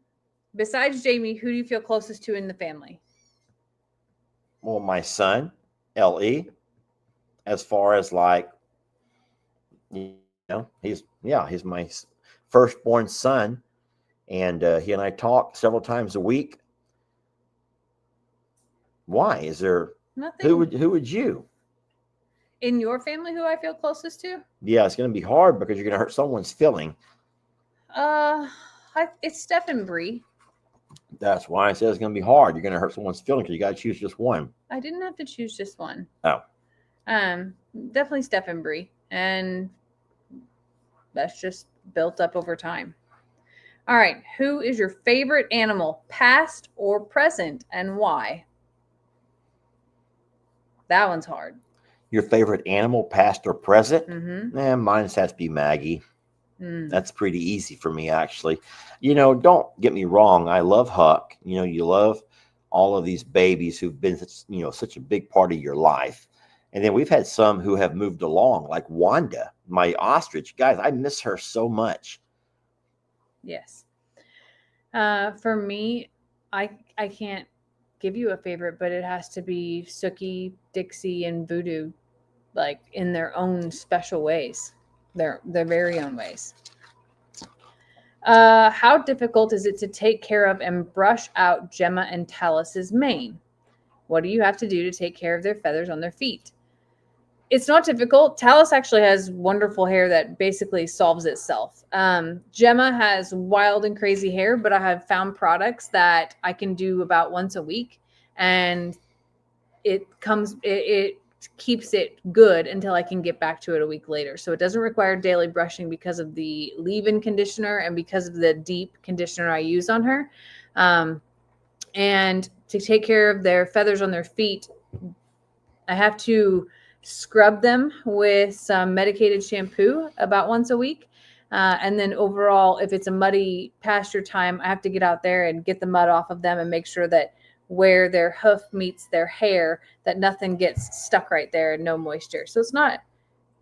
C: Besides Jamie, who do you feel closest to in the family?
B: Well, my son, L.E., as far as he's my firstborn son, and he and I talk several times a week. Why? Is there
C: nothing?
B: Who would you?
C: In your family, who I feel closest to?
B: Yeah, it's going to be hard because you're going to hurt someone's feeling.
C: It's Steph and Bree.
B: That's why I said it's going to be hard. You're going to hurt someone's feeling because you got to choose just one.
C: I didn't have to choose just one.
B: Oh.
C: Definitely Steph and Bree, and that's just built up over time. All right. Who is your favorite animal, past or present, and why? That one's hard.
B: Your favorite animal, past or present?
C: Mm-hmm.
B: Mine has to be Maggie.
C: Mm.
B: That's pretty easy for me, actually. Don't get me wrong. I love Huck. You love all of these babies who've been such a big part of your life. And then we've had some who have moved along, like Wanda, my ostrich. Guys, I miss her so much.
C: Yes. For me, I can't give you a favorite, but it has to be Sookie, Dixie, and Voodoo, like in their own special ways, their very own ways. How difficult is it to take care of and brush out Gemma and Talus's mane? What do you have to do to take care of their feathers on their feet? It's not difficult. Talus actually has wonderful hair that basically solves itself. Gemma has wild and crazy hair, but I have found products that I can do about once a week, and it keeps it good until I can get back to it a week later. So it doesn't require daily brushing because of the leave-in conditioner and because of the deep conditioner I use on her. And to take care of their feathers on their feet, I have to scrub them with some medicated shampoo about once a week. And then overall, if it's a muddy pasture time, I have to get out there and get the mud off of them and make sure that where their hoof meets their hair, that nothing gets stuck right there and no moisture. So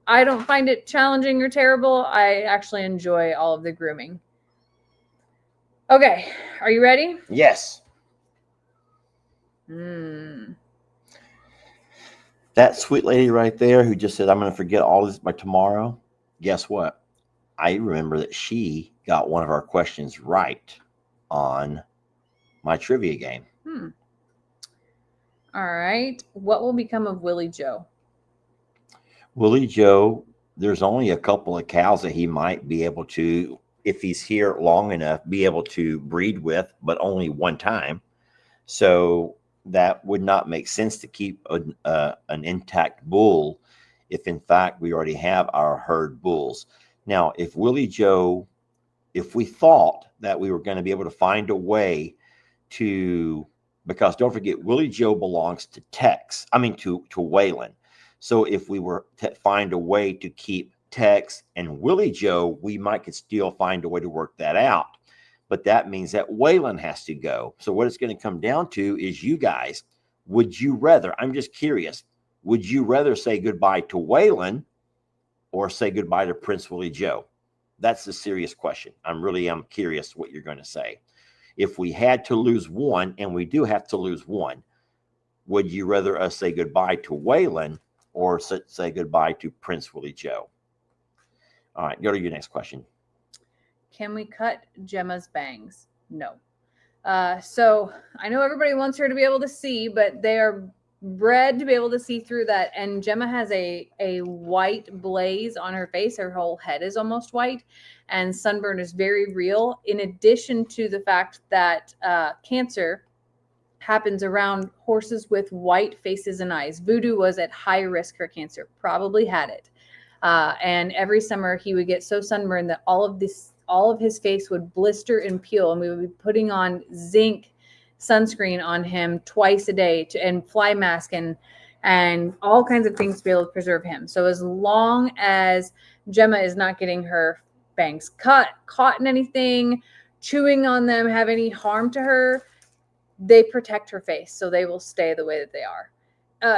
C: I don't find it challenging or terrible. I actually enjoy all of the grooming. Okay, are you ready?
B: Yes. That sweet lady right there who just said, I'm going to forget all this by tomorrow. Guess what? I remember that she got one of our questions right on my trivia game.
C: All right. What will become of Willie Joe?
B: Willie Joe, there's only a couple of cows that he might be able to, if he's here long enough, be able to breed with, but only one time. So that would not make sense to keep an intact bull if, in fact, we already have our herd bulls. Now, if Willie Joe, if we thought that we were going to be able to find a way to, because don't forget, Willie Joe belongs to to Waylon. So if we were to find a way to keep Tex and Willie Joe, we might could still find a way to work that out. But that means that Waylon has to go. So what it's going to come down to is you guys, would you rather, I'm just curious, would you rather say goodbye to Waylon or say goodbye to Prince Willie Joe? That's the serious question. I'm curious what you're going to say. If we had to lose one, and we do have to lose one, would you rather us say goodbye to Waylon or say goodbye to Prince Willie Joe? All right, go to your next question.
C: Can we cut Gemma's bangs? No. So I know everybody wants her to be able to see, but they are bred to be able to see through that. And Gemma has a white blaze on her face. Her whole head is almost white, and sunburn is very real. In addition to the fact that cancer happens around horses with white faces and eyes. Voodoo was at high risk for cancer, probably had it. And every summer he would get so sunburned that all of his face would blister and peel, and we would be putting on zinc sunscreen on him twice a day and fly mask and all kinds of things to be able to preserve him. So as long as Gemma is not getting her bangs cut, caught in anything, chewing on them, have any harm to her, they protect her face, so they will stay the way that they are.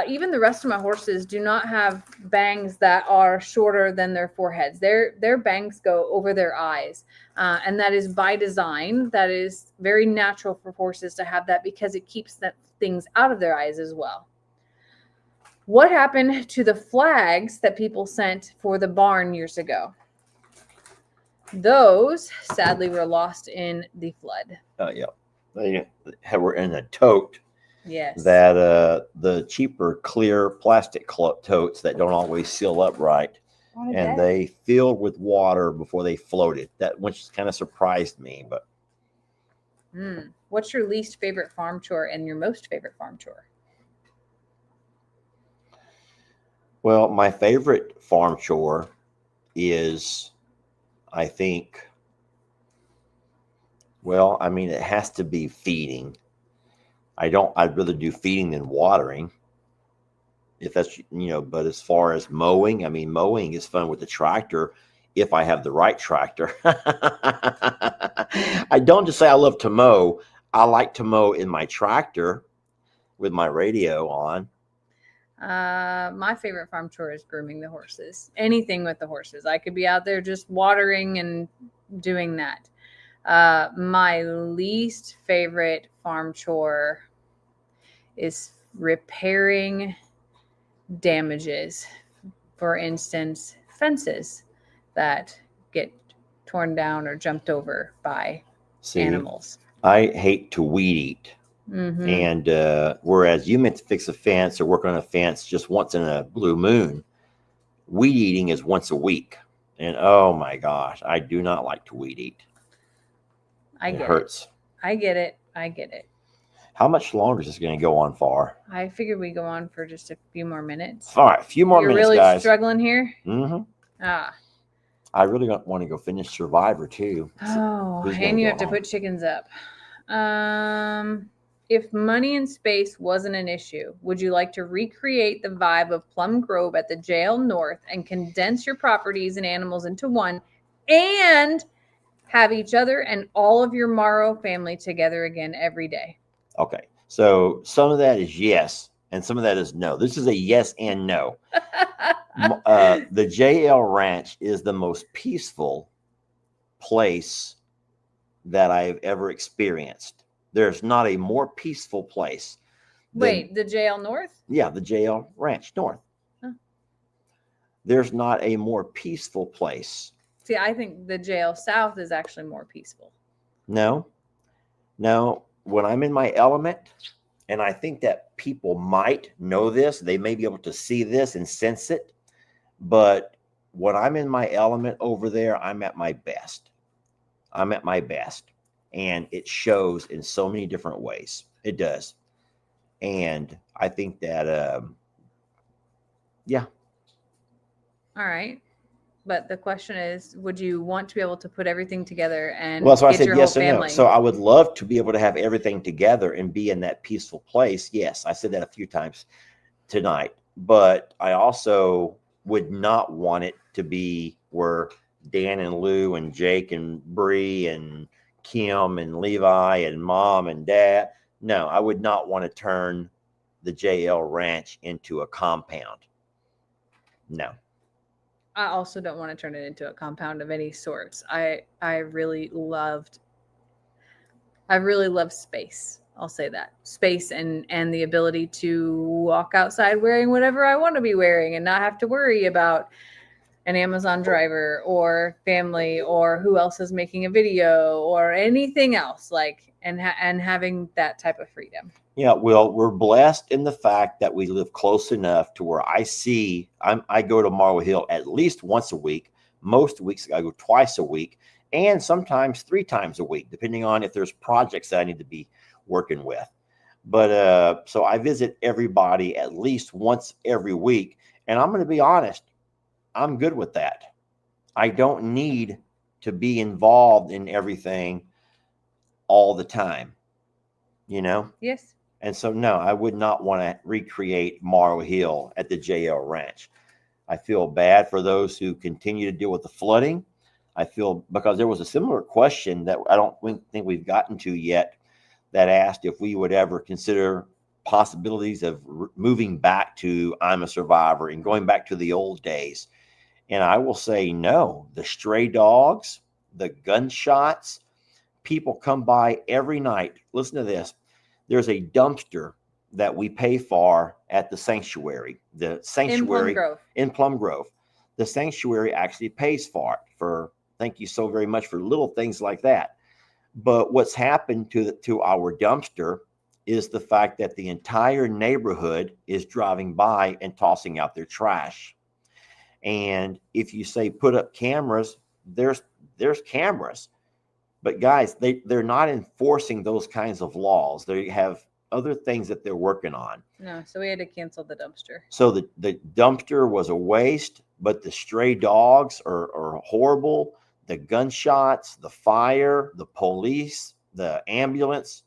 C: Even the rest of my horses do not have bangs that are shorter than their foreheads. Their bangs go over their eyes, and that is by design. That is very natural for horses to have that because it keeps things out of their eyes as well. What happened to the flags that people sent for the barn years ago? Those, sadly, were lost in the flood.
B: Yeah. They were in a tote.
C: Yes.
B: That the cheaper clear plastic totes that don't always seal up right, and they filled with water before they floated. That which kind of surprised me. But
C: what's your least favorite farm chore and your most favorite farm chore?
B: Well, my favorite farm chore is, I think, Well, I mean, it has to be feeding. I'd rather do feeding than watering. If that's, but as far as mowing, I mean, mowing is fun with the tractor if I have the right tractor. I don't just say I love to mow. I like to mow in my tractor with my radio on.
C: My favorite farm chore is grooming the horses. Anything with the horses. I could be out there just watering and doing that. My least favorite farm chore is repairing damages. For instance, fences that get torn down or jumped over by animals.
B: I hate to weed eat.
C: Mm-hmm.
B: And whereas you meant to fix a fence or work on a fence just once in a blue moon, weed eating is once a week. And oh my gosh, I do not like to weed eat. It hurts.
C: I get it.
B: How much longer is this going to go on for?
C: I figured we go on for just a few more minutes.
B: All right, a few more minutes,
C: really
B: guys.
C: You're struggling here?
B: Mm-hmm. I really don't want to go finish Survivor, too.
C: Oh, and you have to put chickens up. If money and space wasn't an issue, would you like to recreate the vibe of Plum Grove at the jail north and condense your properties and animals into one and have each other and all of your Morrow family together again every day?
B: Okay, so some of that is yes, and some of that is no. This is a yes and no. The JL Ranch is the most peaceful place that I've ever experienced. There's not a more peaceful place.
C: Wait, the JL North?
B: Yeah, the JL Ranch North. Huh. There's not a more peaceful place.
C: See, I think the JL South is actually more peaceful.
B: No. When I'm in my element, and I think that people might know this, they may be able to see this and sense it, but when I'm in my element over there, I'm at my best. And it shows in so many different ways. It does. And I think that, yeah.
C: All right. But the question is, would you want to be able to put everything together and
B: well, so I said
C: your
B: yes
C: whole
B: and
C: family?
B: no. So I would love to be able to have everything together and be in that peaceful place. Yes, I said that a few times tonight. But I also would not want it to be where Dan and Lou and Jake and Bree and Kim and Levi and Mom and Dad. No, I would not want to turn the JL Ranch into a compound. No.
C: I also don't want to turn it into a compound of any sorts. I really loved space. I'll say that. Space and the ability to walk outside wearing whatever I want to be wearing and not have to worry about an Amazon driver or family or who else is making a video or anything else, like and having that type of freedom.
B: Yeah, well, we're blessed in the fact that we live close enough to where I go to Morrow Hill at least once a week. Most weeks I go twice a week, and sometimes 3 times a week, depending on if there's projects that I need to be working with. But so I visit everybody at least once every week, and I'm going to be honest, I'm good with that. I don't need to be involved in everything all the time,
C: Yes.
B: And so, no, I would not want to recreate Morrow Hill at the JL Ranch. I feel bad for those who continue to deal with the flooding. I feel because there was a similar question that I don't think we've gotten to yet that asked if we would ever consider possibilities of moving back to I'm a Survivor and going back to the old days. And I will say no. The stray dogs, the gunshots, people come by every night. Listen to this. There's a dumpster that we pay for at the sanctuary. The sanctuary in Plum Grove. The sanctuary actually pays for it. Thank you so very much for little things like that. But what's happened to our dumpster is the fact that the entire neighborhood is driving by and tossing out their trash. And if you say put up cameras, there's cameras. But guys, they're not enforcing those kinds of laws. They have other things that they're working on.
C: No, so we had to cancel the dumpster.
B: So the dumpster was a waste, but the stray dogs are horrible. The gunshots, the fire, the police, the ambulance,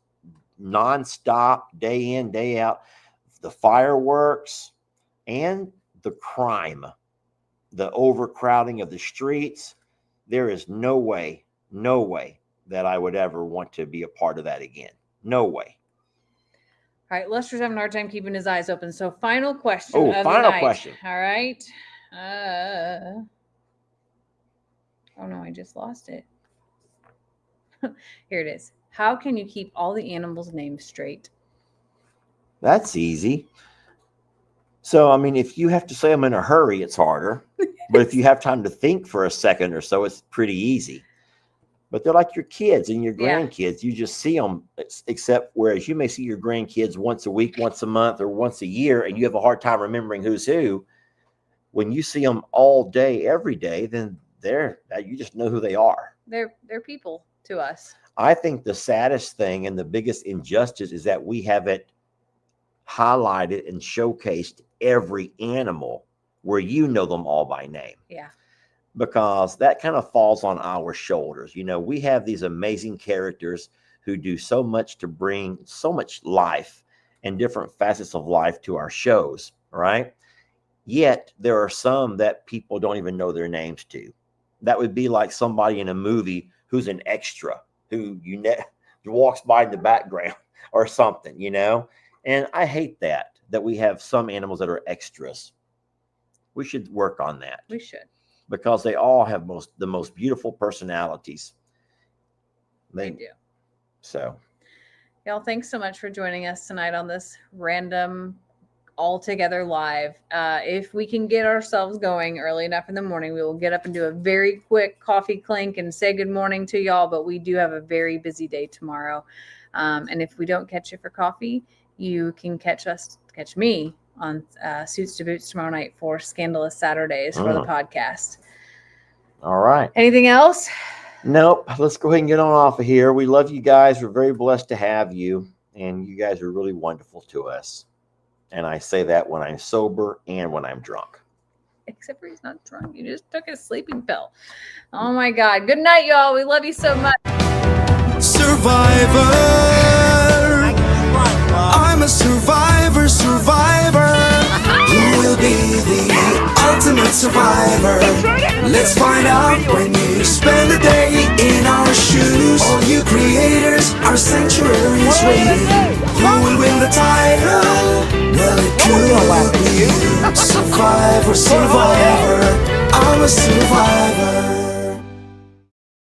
B: nonstop, day in, day out, the fireworks, and the crime, the overcrowding of the streets. There is no way that I would ever want to be a part of that again. No way.
C: All right, Lester's having a hard time keeping his eyes open. So, final question.
B: Oh,
C: of
B: final
C: the night.
B: question.
C: All right. Oh no, I just lost it. Here it is. How can you keep all the animals' names straight?
B: That's easy. So, I mean, if you have to say them in a hurry, it's harder. But if you have time to think for a second or so, it's pretty easy. But they're like your kids and your grandkids. You just see them, except whereas you may see your grandkids once a week, once a month, or once a year, and you have a hard time remembering who's who. When you see them all day, every day, then you just know who they are.
C: They're people to us.
B: I think the saddest thing and the biggest injustice is that we haven't highlighted and showcased every animal where you know them all by name.
C: Yeah.
B: Because that kind of falls on our shoulders. You know, we have these amazing characters who do so much to bring so much life and different facets of life to our shows, right? Yet there are some that people don't even know their names to. That would be like somebody in a movie who's an extra, who walks by in the background or something, you know? And I hate that we have some animals that are extras. We should work on that.
C: We should.
B: Because they all have the most beautiful personalities.
C: They do.
B: So,
C: y'all, thanks so much for joining us tonight on this random all together live. If we can get ourselves going early enough in the morning, we will get up and do a very quick coffee clink and say good morning to y'all. But we do have a very busy day tomorrow. And if we don't catch you for coffee, you can catch me on Suits to Boots tomorrow night for Scandalous Saturdays for the podcast.
B: All right.
C: Anything else?
B: Nope. Let's go ahead and get on off of here. We love you guys. We're very blessed to have you. And you guys are really wonderful to us. And I say that when I'm sober and when I'm drunk.
C: Except for he's not drunk. You just took a sleeping pill. Oh my God. Good night, y'all. We love you so much.
A: Survivor. I'm a survivor. Who will be the ultimate survivor? Let's find out when you spend a day in our shoes. All you creators, our sanctuary is waiting. Who will win the title? Well, it could be you. Survivor. I'm a survivor.